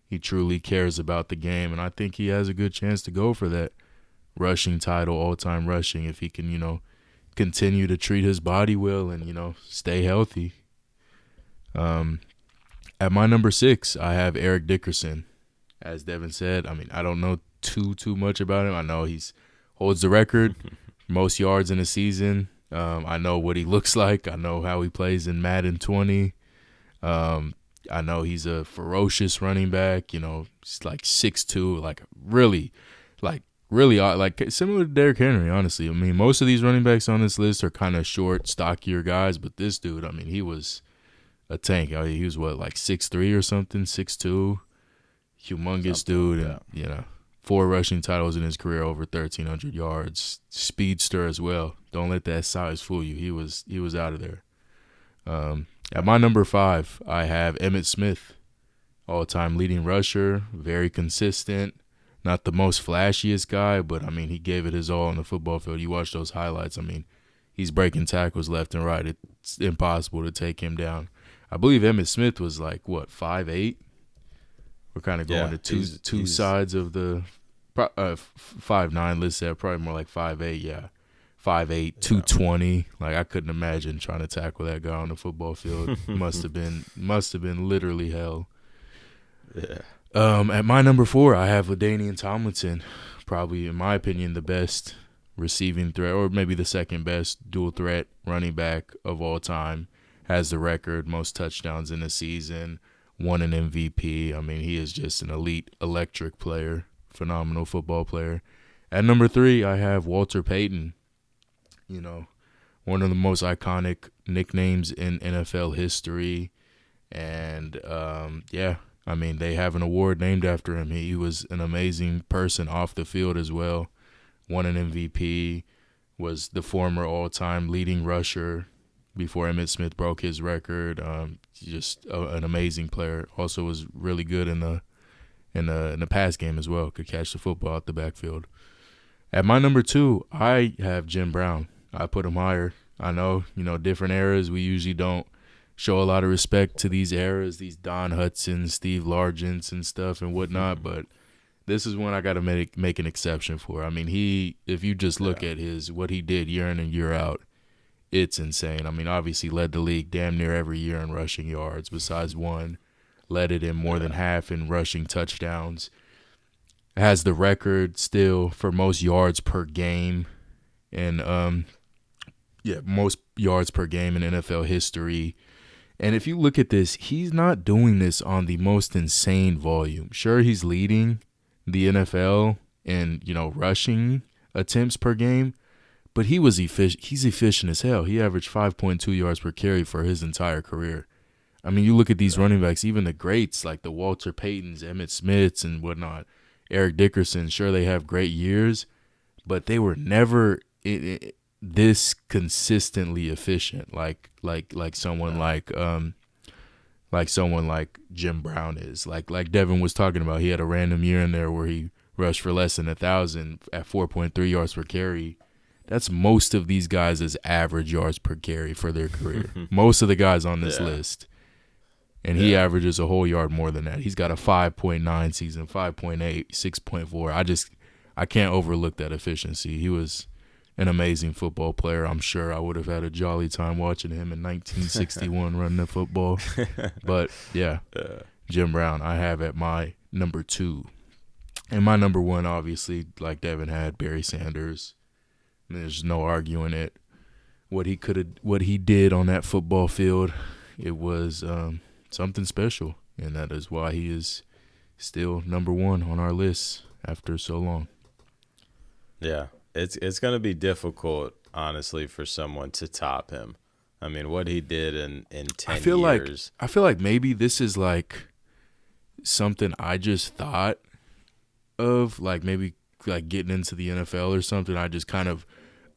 He truly cares about the game, and I think he has a good chance to go for that rushing title, all-time rushing, if he can, continue to treat his body well and, stay healthy. At my number 6, I have Eric Dickerson. As Devin said, I mean, I don't know too much about him. I know he's holds the record most yards in a season. I know what he looks like. I know how he plays in Madden 20. I know he's a ferocious running back. He's like 6'2", like really odd, like similar to Derrick Henry. Honestly, I mean, most of these running backs on this list are kind of short, stockier guys, but this dude, I mean, he was a tank. I mean, he was what, like 6'3" or something, 6'2", humongous dude, like and 4 rushing titles in his career, over 1,300 yards. Speedster as well. Don't let that size fool you. He was out of there. At my number 5, I have Emmitt Smith, all-time leading rusher, very consistent. Not the most flashiest guy, but, I mean, he gave it his all on the football field. You watch those highlights, I mean, he's breaking tackles left and right. It's impossible to take him down. I believe Emmitt Smith was like, 5'8"? We're kind of going to two sides of the 5'9", let's say, probably more like 5'8", yeah. 5'8", 220. Like, I couldn't imagine trying to tackle that guy on the football field. Must have been literally hell. Yeah. At my number 4, I have LaDainian Tomlinson, probably, in my opinion, the best receiving threat, or maybe the second best dual threat running back of all time. Has the record, most touchdowns in a season, won an MVP. I mean, he is just an elite, electric player, phenomenal football player. At number 3, I have Walter Payton. One of the most iconic nicknames in NFL history. And, I mean, they have an award named after him. He was an amazing person off the field as well. Won an MVP, was the former all-time leading rusher before Emmitt Smith broke his record. Just an amazing player. Also was really good in the pass game as well. Could catch the football out the backfield. At my number 2, I have Jim Brown. I put him higher. I know, different eras. We usually don't show a lot of respect to these eras, these Don Hudson, Steve Largents and stuff and whatnot, but this is one I got to make an exception for. I mean, if you just look at what he did year in and year out, it's insane. I mean, obviously led the league damn near every year in rushing yards besides one. Led it in more than half in rushing touchdowns. Has the record still for most yards per game, and most yards per game in NFL history. And if you look at this, he's not doing this on the most insane volume. Sure, he's leading the NFL in, rushing attempts per game, but he's efficient as hell. He averaged 5.2 yards per carry for his entire career. I mean, you look at these running backs, even the greats like the Walter Paytons, Emmitt Smiths and whatnot, Eric Dickerson, sure, they have great years, but they were never this consistently efficient like someone like Jim Brown is. Like Devin was talking about, he had a random year in there where he rushed for less than 1,000 at 4.3 yards per carry. That's most of these guys' average yards per carry for their career. Most of the guys on this list. And he averages a whole yard more than that. He's got a 5.9 season, 5.8, 6.4. I can't overlook that efficiency. He was an amazing football player. I'm sure I would have had a jolly time watching him in 1961 running the football. But, Jim Brown, I have at my number 2. And my number 1, obviously, like Devin had, Barry Sanders. There's no arguing it. What he did on that football field, it was something special. And that is why he is still number 1 on our list after so long. Yeah. It's going to be difficult, honestly, for someone to top him. I mean, what he did in 10 years. I feel like maybe this is like something I just thought of, like maybe like getting into the NFL or something. I just kind of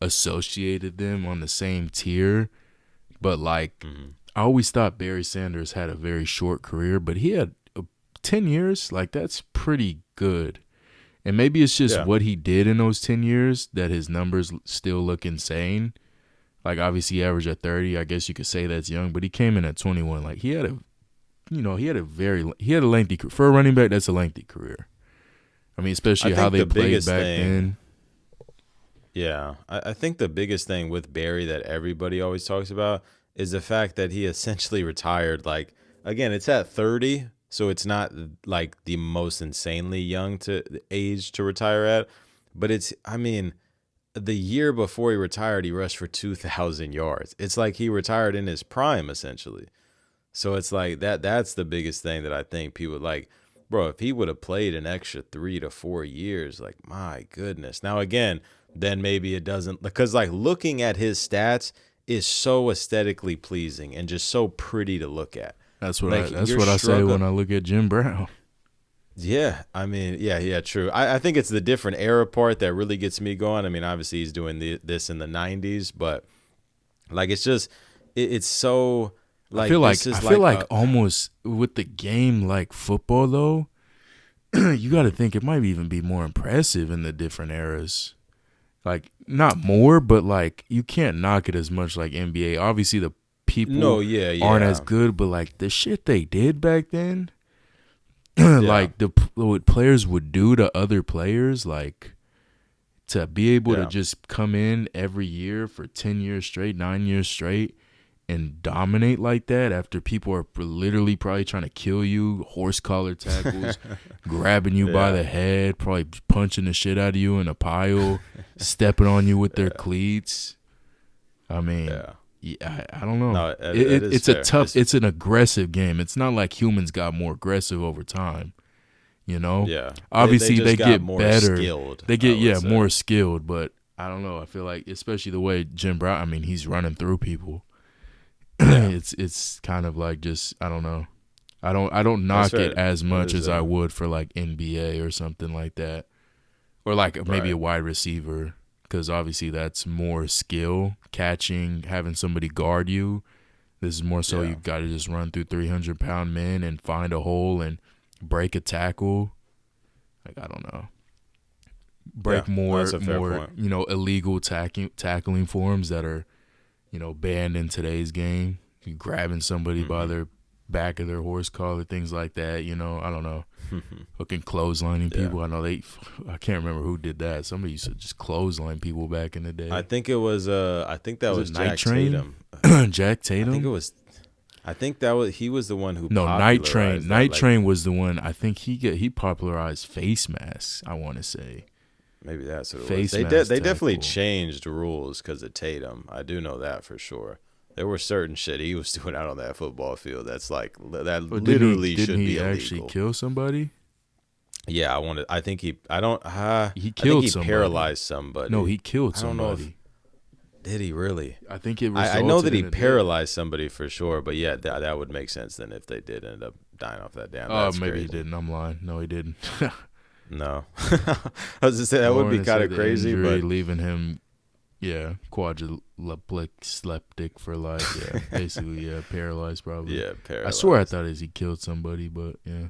associated them on the same tier. But like I always thought Barry Sanders had a very short career, but he had a 10 years, like that's pretty good. And maybe it's just Yeah. what he did in those 10 years that his numbers still look insane. Like obviously he averaged at 30. I guess you could say that's young, but he came in at 21. Like he had a lengthy, for a running back, that's a lengthy career. I mean, especially how they played back then. Yeah. I think the biggest thing with Barry that everybody always talks about is the fact that he essentially retired. Like, again, it's at 30, so it's not like the most insanely young to age to retire at. But the year before he retired, he rushed for 2,000 yards. It's like he retired in his prime, essentially. So it's like that's the biggest thing that I think people like, bro, if he would have played an extra 3 to 4 years, like, my goodness. Now, again, then maybe it doesn't, because like looking at his stats is so aesthetically pleasing and just so pretty to look at. That's what I say when I look at Jim Brown. Yeah, yeah, true. I think it's the different era part that really gets me going. I mean, obviously he's doing this in the 90s, but like it's just it's so like I feel like almost with the game like football though, you got to think it might even be more impressive in the different eras. Like not more, but like you can't knock it as much like NBA. Obviously the people aren't as good, but like the shit they did back then, like what players would do to other players, like to be able to just come in every year for 10 years straight, 9 years straight and dominate like that after people are literally probably trying to kill you, horse collar tackles, grabbing you by the head, probably punching the shit out of you in a pile, stepping on you with their cleats. I mean, I don't know. No, it's a tough, it's an aggressive game. It's not like humans got more aggressive over time. You know? Yeah. Obviously they get more better. Skilled, they get more skilled, but I don't know. I feel like especially the way Jim Brown, I mean, he's running through people. It's kind of like just I don't know. I don't knock it as much as I would for like NBA or something like that, or like maybe a wide receiver, because obviously that's more skill, catching, having somebody guard you. This is more so you got to just run through 300-pound men and find a hole and break a tackle. Like I don't know, break more illegal tackling forms that are banned in today's game. You grabbing somebody by their back of their horse collar, things like that. I don't know. Fucking clotheslining people. I know I can't remember who did that. Somebody used to just clothesline people back in the day. I think it was that was Jack Tatum. Jack Tatum? He was the one who Night Train. Night Train was the one. I think he popularized face masks, I want to say. Maybe that's what it was. They definitely changed rules because of Tatum. I do know that for sure. There were certain shit he was doing out on that football field that's like that literally should be illegal. Didn't he actually kill somebody? Yeah, I think he killed somebody. Paralyzed somebody. No, he killed somebody. Did he really? I think it I know that he paralyzed somebody for sure, but yeah, that would make sense then if they did end up dying off that damn. Oh, maybe he didn't. I'm lying. No, he didn't. No. I was just saying that would be kind of crazy, but leaving him, quadriplegic for life. Yeah, basically, paralyzed probably. Yeah, paralyzed. I swear I thought he killed somebody, but yeah.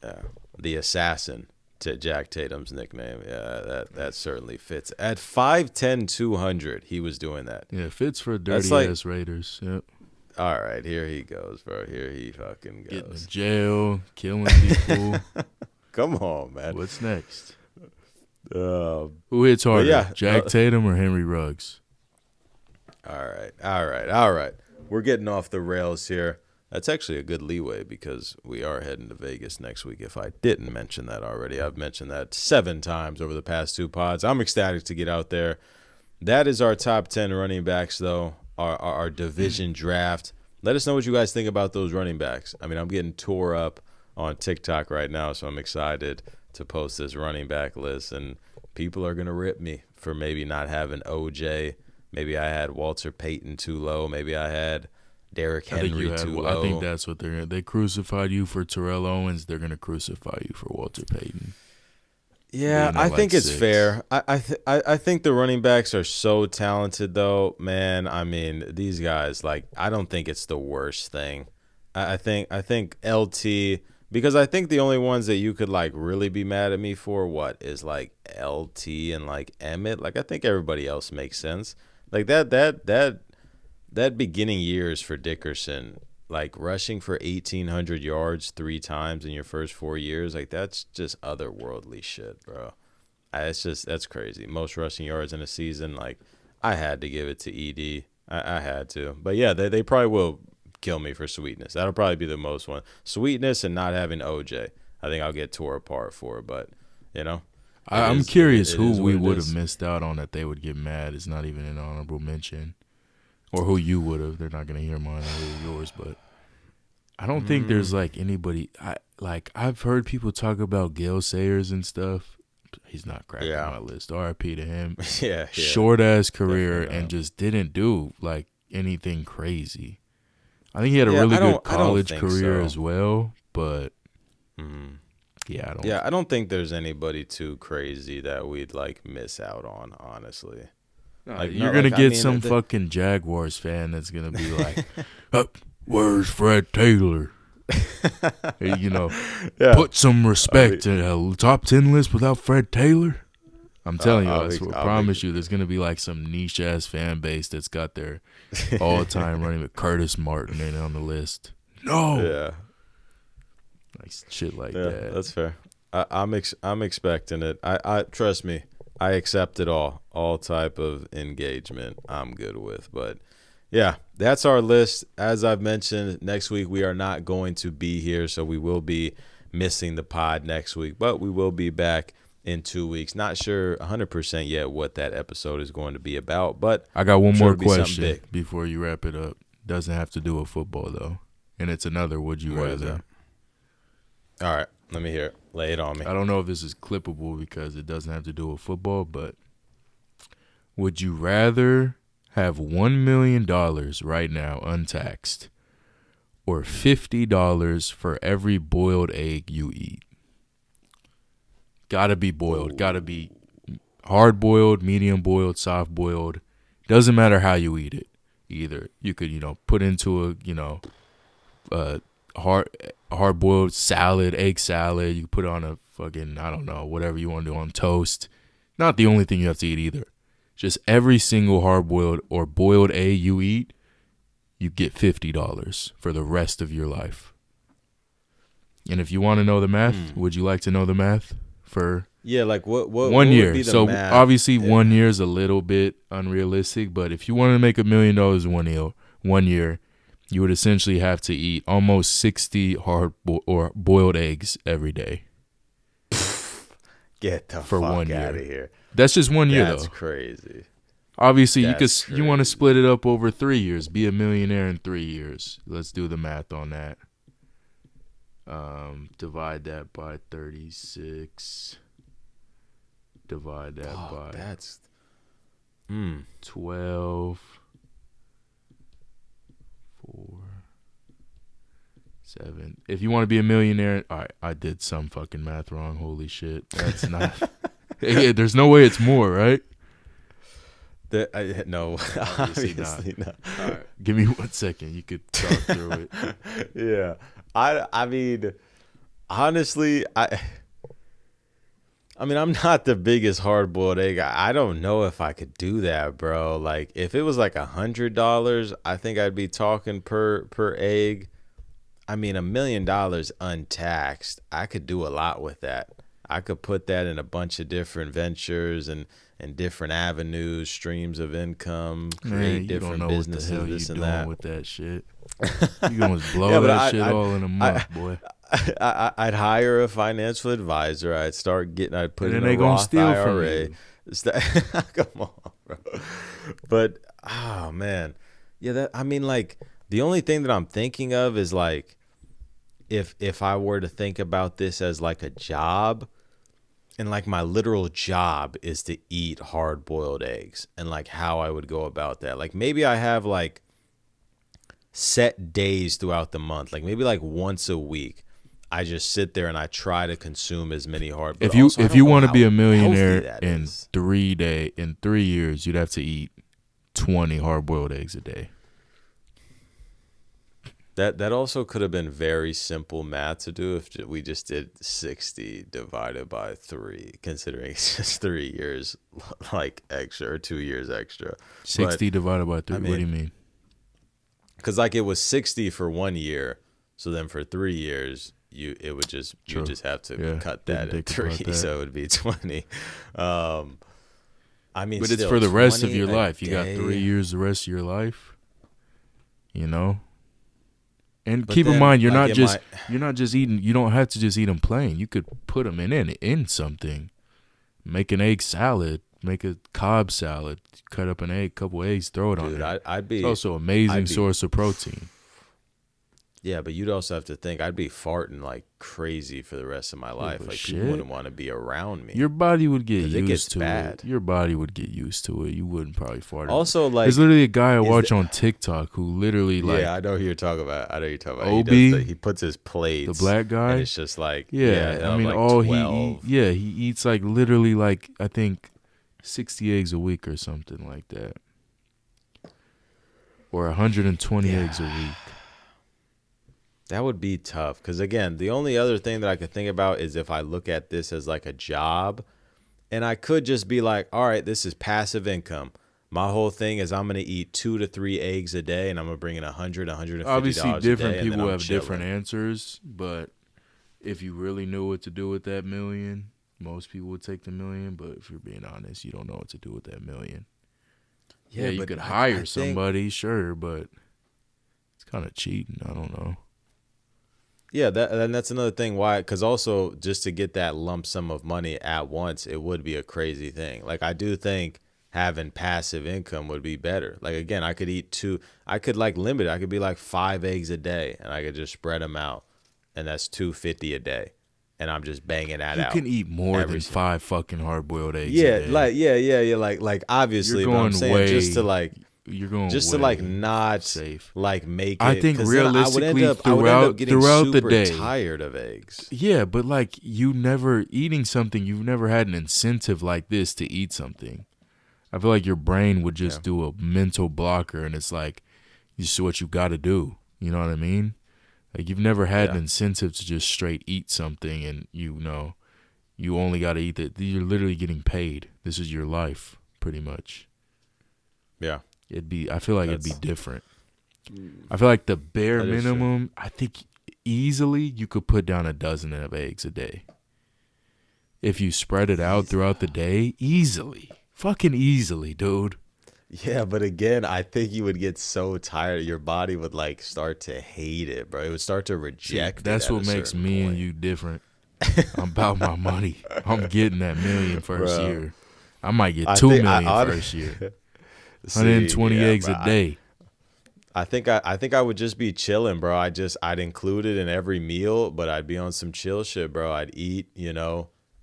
Yeah, the assassin to Jack Tatum's nickname. Yeah, that certainly fits. At 5'10", 200, he was doing that. Yeah, fits for dirty-ass Raiders. Yep. All right, here he goes, bro. Here he fucking goes. Getting to jail, killing people. Come on, man. What's next? Who hits harder, Jack Tatum or Henry Ruggs? All right. We're getting off the rails here. That's actually a good leeway because we are heading to Vegas next week. If I didn't mention that already, I've mentioned that 7 times over the past 2 pods. I'm ecstatic to get out there. That is our top 10 running backs, though, our division draft. Let us know what you guys think about those running backs. I mean, I'm getting tore up on TikTok right now, so I'm excited to post this running back list, and people are going to rip me for maybe not having OJ. Maybe I had Walter Payton too low. Maybe I had Derrick Henry too low. I think that's what they crucified you for Terrell Owens. They're going to crucify you for Walter Payton. Yeah, I think it's fair. I think the running backs are so talented, though, man. I mean, these guys, like, I don't think it's the worst thing I think LT, because I think the only ones that you could like really be mad at me for what is like LT and like Emmett. Like I think everybody else makes sense. Like that beginning years for Dickerson, like rushing for 1,800 yards 3 times in your first 4 years, like that's just otherworldly shit, bro. That's crazy. Most rushing yards in a season, like I had to give it to ED. I had to, but yeah, they probably will kill me for Sweetness. That'll probably be the most one. Sweetness and not having OJ. I think I'll get tore apart for, but you know, I'm curious it who is what we it would have is. missed out on that they would get mad. It's not even an honorable mention. Or who you would have. They're not going to hear mine or yours, but I don't think there's like anybody. I've heard people talk about Gale Sayers and stuff. He's not cracking Yeah, my list. RIP to him. yeah, yeah. Short ass career Definitely and not. just didn't do like anything crazy. I think he had a Yeah, really good I don't college think career so. as well, but Mhm. yeah, I don't. Yeah, I don't think there's anybody too crazy that we'd like miss out on, honestly. Nah, Like you're no, gonna like I get mean, some fucking Jaguars fan that's gonna be like, "Where's Fred Taylor?" Hey, yeah, put some I'll be, respect in a top 10 list without Fred Taylor. I'm telling you, I'll I be, swear, I'll be. promise you, there's gonna be like some niche ass fan base that's got their all time running with Curtis Martin in on the list. No, Yeah, like shit like yeah, that. that's fair. I'm expecting it. I trust me. I accept it all type of engagement. I'm good with, but yeah, that's our list. As I've mentioned, next week we are not going to be here, so we will be missing the pod next week, but we will be back in 2 weeks. Not sure 100% yet what that episode is going to be about, but I got I'm one sure more it'll be something question big. before you wrap it up. Doesn't have to do with football though, and it's another would you What is rather. that? All right, let me hear it. Lay it on me. I don't know if this is clippable because it doesn't have to do with football, but would you rather have $1 million right now untaxed or $50 for every boiled egg you eat? Gotta be boiled. Gotta Oh, be hard boiled, medium boiled, soft boiled. Doesn't matter how you eat it. Either you could, put into a hard boiled salad, egg salad. You put it on a fucking, I don't know, whatever you want to do on toast. Not the only thing you have to eat either. Just every single hard boiled or boiled egg you eat, you get $50 for the rest of your life. And if you want to know the math, would you like to know the math for yeah. Like what 1 year? would be the So math? obviously 1 year is a little bit unrealistic, but if you want to make $1 million in 1 year, you would essentially have to eat almost 60 or boiled eggs every day Get the for one fuck out of year. here. That's just 1 year That's though. crazy. Obviously, That's you want to crazy. split it up over 3 years. Be a millionaire in 3 years. Let's do the math on that. Divide that by 36. Divide that Oh, by that's 12. 4, 7. If you want to be a millionaire, all right, I did some fucking math wrong. Holy shit. That's not. Hey, there's no way it's more, right? No, Obviously not. obviously not. All right. Give me 1 second. You could talk through it. Yeah, I mean, honestly, I mean, I'm not the biggest hard boiled egg. I don't know if I could do that, bro. Like, if it was like $100, I think I'd be talking per egg. I mean, $1 million untaxed, I could do a lot with that. I could put that in a bunch of different ventures and different avenues, streams of income, Man, create you don't different know what the businesses, hell you this and doing that. with that shit. You gonna just blow Yeah, but that shit I, all in a I, month, boy. I'd hire a financial advisor. I'd put And then in a they gonna Roth steal from IRA. you. Come on, bro. But oh man, yeah. I mean, like the only thing that I'm thinking of is like if I were to think about this as like a job, and like my literal job is to eat hard boiled eggs, and like how I would go about that. Like maybe I have like set days throughout the month, like maybe like once a week. I just sit there and I try to consume as many hard. But also, I If don't you know want to be how a healthy millionaire that in is. 3 years, you'd have to eat 20 hard boiled eggs a day. That also could have been very simple math to do if we just did 60 divided by 3, considering it's just 3 years like extra or 2 years extra. 60 divided by 3. I What do you mean, mean? because like it was 60 for 1 year, so then for 3 years you True. just have to Yeah, cut didn't that in think about 3, that. so it would be 20. I mean, But it's still, for the rest of 20 your a life. You got 3 day. years the rest of your life, you know? And But keep in then, mind, like, it might. you're not just eating. You don't have to just eat them plain. You could put them in something. Make an egg salad. Make a Cobb salad. Cut up an egg, couple eggs, throw it on Dude, there. I'd It's be, also an amazing I'd be source of protein. Yeah, but you'd also have to think I'd be farting like crazy for the rest of my life. but Like shit. people wouldn't want to be around me Your body would get because it gets used to bad. it. Your body would get used to it. You wouldn't probably fart. Also, like, There's literally a guy I is watch the- on TikTok who literally like yeah, I know who you're talking about. I know who you're talking about. Obi, He puts his plates, the black guy. and it's just like Yeah, I mean, like all 12. he eats like literally like I think 60 eggs a week or something like that, or 120 eggs a week. That would be tough because, again, the only other thing that I could think about is if I look at this as like a job, and I could just be like, all right, this is passive income. My whole thing is I'm going to eat 2 to 3 eggs a day, and I'm going to bring in $150 Obviously, a different day, and then people I'm have different chilling. answers, but if you really knew what to do with that million, most people would take the million. But if you're being honest, you don't know what to do with that million. Yeah, you but could I hire think- somebody, sure, but it's kind of cheating. I don't know. Yeah, and that's another thing why, because also just to get that lump sum of money at once, it would be a crazy thing. Like I do think having passive income would be better. Like again, I could like limit it. I could be like 5 eggs a day, and I could just spread them out, and that's $250 a day, and I'm just banging that You out. can eat more every than single- 5 fucking hard-boiled eggs. Yeah, a day. like yeah, like obviously, You're but I'm going saying way just to like way not safe. like make it. I think 'cause then realistically, I would end up getting throughout the super day, tired of eggs. Yeah, but like you never eating something, you've never had an incentive like this to eat something. I feel like your brain would just do a mental blocker, and it's like, this is what you got to do. You know what I mean? Like you've never had an incentive to just straight eat something, and you only got to eat that. You're literally getting paid. This is your life, pretty much. Yeah. I feel like it'd be different. I feel like the bare That is true. minimum, I think easily you could put down a dozen of eggs a day. If you spread it out throughout the day, easily. Fucking easily, dude. Yeah, but again, I think you would get so tired. Your body would like start to hate it, bro. It would start to reject it. That's at what a makes certain me and point. you different. I'm about my money. I'm getting that million first Bro. year. I might get I 2 think million I first year. See, 120 yeah, eggs bro, a day. I think I would just be chilling, bro. I'd include it in every meal, but I'd be on some chill shit, bro. I'd eat,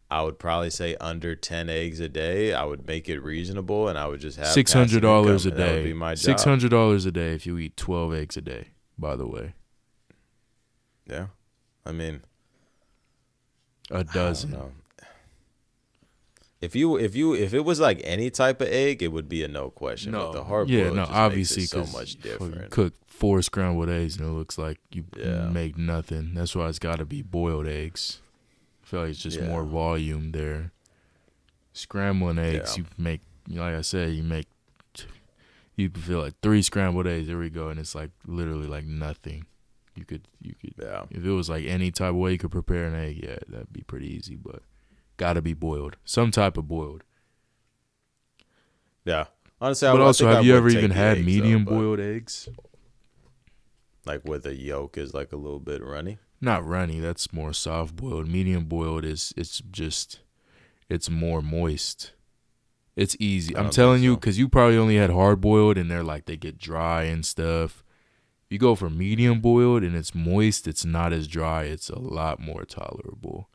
I would probably say under 10 eggs a day. I would make it reasonable, and I would just have $600 passive income, a and That would day. be my job. $600 a day if you eat 12 eggs a day, by the way. Yeah, I mean, A dozen. no. If it was like any type of egg, it would be a no question. But the hard boiled obviously, makes it so 'cause much you different. cook 4 scrambled eggs and it looks like you Yeah. make nothing. That's why it's got to be boiled eggs. I feel like it's just more volume there. Scrambling eggs, Yeah. you make, like I said, you feel like 3 scrambled eggs. There we go, and it's like literally like nothing. You could. Yeah. If it was like any type of way you could prepare an egg, yeah, that'd be pretty easy. But gotta be boiled, some type of boiled. Yeah. Honestly, But also, have you ever even had medium medium boiled eggs? Like where the yolk is like a little bit runny? Not runny. That's more soft boiled. Medium boiled it's more moist. It's easy. I I'm don't telling think you, so. because you probably only had hard boiled, and they're like they get dry and stuff. You go for medium boiled and it's moist. It's not as dry. It's a lot more tolerable.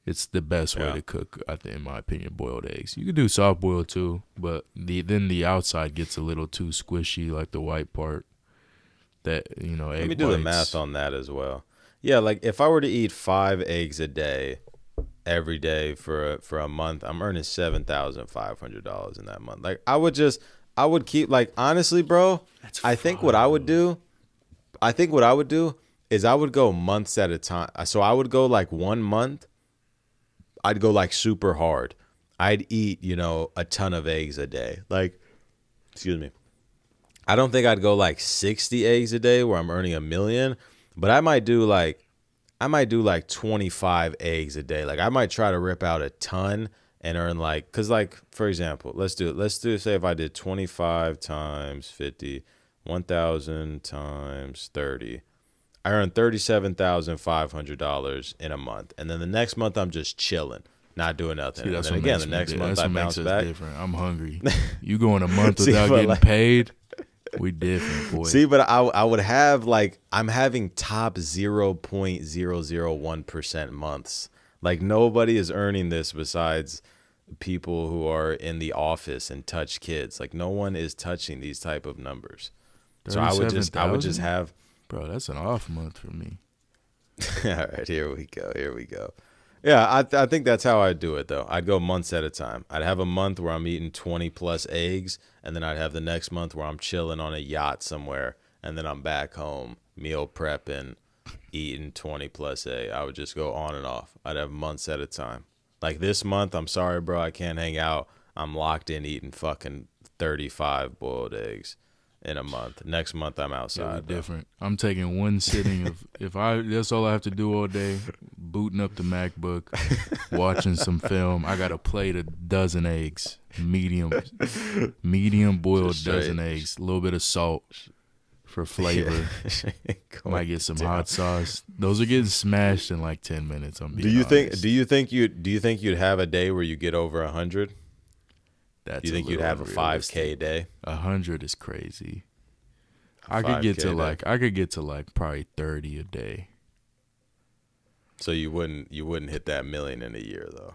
It's the best way to cook, I think, in my opinion, boiled eggs. You can do soft boiled too, but then the outside gets a little too squishy, like the white part. That egg Let me do the whites. math on that as well. Yeah, like if I were to eat 5 eggs a day, every day for a month, I'm earning $7,500 in that month. Like I would keep, like, honestly, bro, I think what I would do, I think what I would do is I would go months at a time. So I would go like 1 month. I'd go like super hard. I'd eat, a ton of eggs a day. Like, excuse me. I don't think I'd go like 60 eggs a day where I'm earning $1 million, but I might do like 25 eggs a day. Like I might try to rip out a ton and earn like, cause like, for example, let's do, say if I did 25 times 50, 1,000 times 30, I earned $37,500 in a month. And then the next month I'm just chilling, not doing nothing. See, And that's then what again, makes the me next di- month that's I what bounce makes us back. different. I'm hungry. You go in a month See, without but getting like- paid. We different, boy. See, but I would have like, I'm having top 0.001% months. Like nobody is earning this besides people who are in the office and touch kids. Like no one is touching these type of numbers. So I would just 37,000? have. Bro, that's an off month for me. All right, here we go. Yeah, I think that's how I'd do it though. I'd go months at a time. I'd have a month where I'm eating 20 plus eggs, and then I'd have the next month where I'm chilling on a yacht somewhere, and then I'm back home meal prepping, eating 20 plus eggs. I would just go on and off. I'd have months at a time. Like this month, I'm sorry, bro, I can't hang out. I'm locked in eating fucking 35 boiled eggs in a month. Next month, I'm outside. Yeah, different. I'm taking one sitting of that's all I have to do all day, booting up the MacBook, watching some film. I got a plate of dozen eggs, medium boiled Just dozen eggs, a little bit of salt for flavor. Might get some hot sauce. Those are getting smashed in like 10 minutes. I'm being honest. Do you think you'd have a day where you get over 100? That's Do you think you'd have a 5K day? 100 is crazy. I could get to like probably 30 a day. So you wouldn't hit that million in a year though,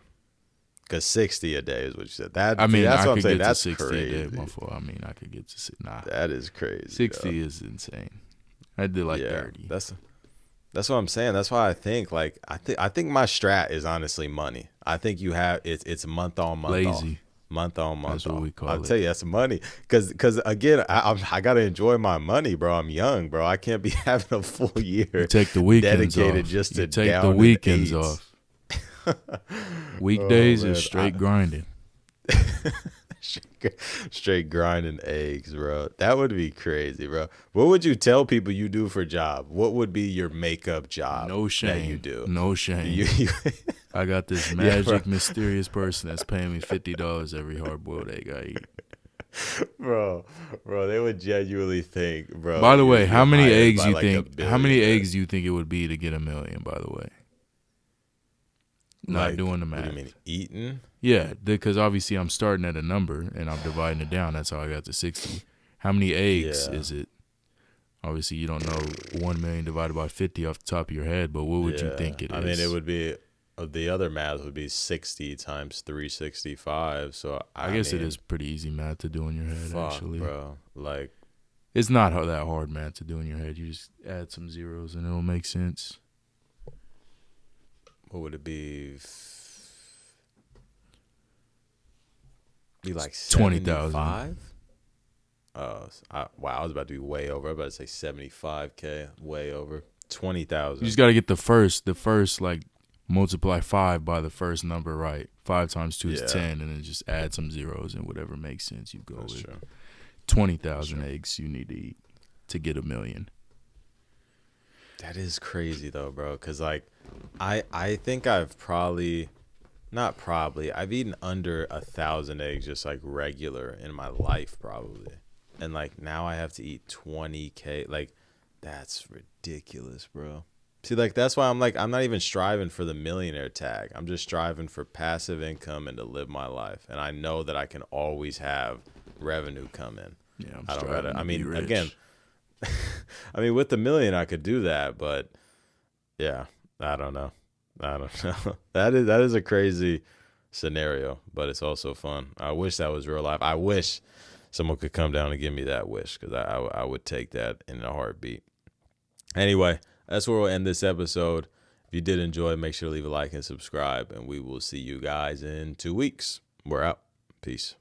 because 60 a day is what you said. That's I what I'm could saying. get That's to 60 crazy. a day. My fault. I mean, I could get to That is crazy. 60 though. is insane. I did like 30. That's what I'm saying. That's why I think like I think my strat is honestly money. I think you have it's month on month Lazy. off. Month on month. That's what we call I'll it. tell you, that's money. Because again, I gotta enjoy my money, bro. I'm young, bro. I can't be having a full year. You take the weekends dedicated off. just to You take down the and weekends eights. off. Weekdays man. is straight grinding. Straight grinding eggs, bro. That would be crazy, bro. What would you tell people you do for a job? What would be your makeup job? No shame. That you do. No shame. You- I got this Yeah, magic, bro. mysterious person that's paying me $50 every hard-boiled egg I eat. bro, they would genuinely think, bro. By the way, you're how many hired eggs by, you like, a think? How many billionaire. eggs do you think it would be to get $1 million? By the way, not Like, doing the math. What do you mean eating? Yeah, because obviously I'm starting at a number and I'm dividing it down. That's how I got to 60. How many eggs Yeah. is it? Obviously, you don't know 1 million divided by 50 off the top of your head, but what would you think it is? I mean, it would be the other math would be 60 times 365. So I guess it is pretty easy math to do in your head, fuck, actually. bro. Like, It's not that hard math to do in your head. You just add some zeros and it'll make sense. what would it be? Be like 20,000. 75? Oh, wow! I was about to be way over. I was about to say 75K, way over. 20,000. You just got to get the first like multiply 5 by the first number right. 5 times 2 is 10, and then just add some zeros and whatever makes sense you go That's with. true. 20,000 eggs you need to eat to get $1 million. That is crazy though, bro. Cause like, I think I've probably, not probably, I've eaten under 1,000 eggs just like regular in my life probably, and like now I have to eat 20K. Like, that's ridiculous, bro. See, like that's why I'm like I'm not even striving for the millionaire tag. I'm just striving for passive income and to live my life, and I know that I can always have revenue come in. Yeah, I'm I don't striving gotta. to I be mean, rich. again, I mean, with the million, I could do that, but yeah, I don't know. That is a crazy scenario, but it's also fun. I wish that was real life. I wish someone could come down and give me that wish, because I would take that in a heartbeat. Anyway, that's where we'll end this episode. If you did enjoy, make sure to leave a like and subscribe, and we will see you guys in 2 weeks. We're out. Peace.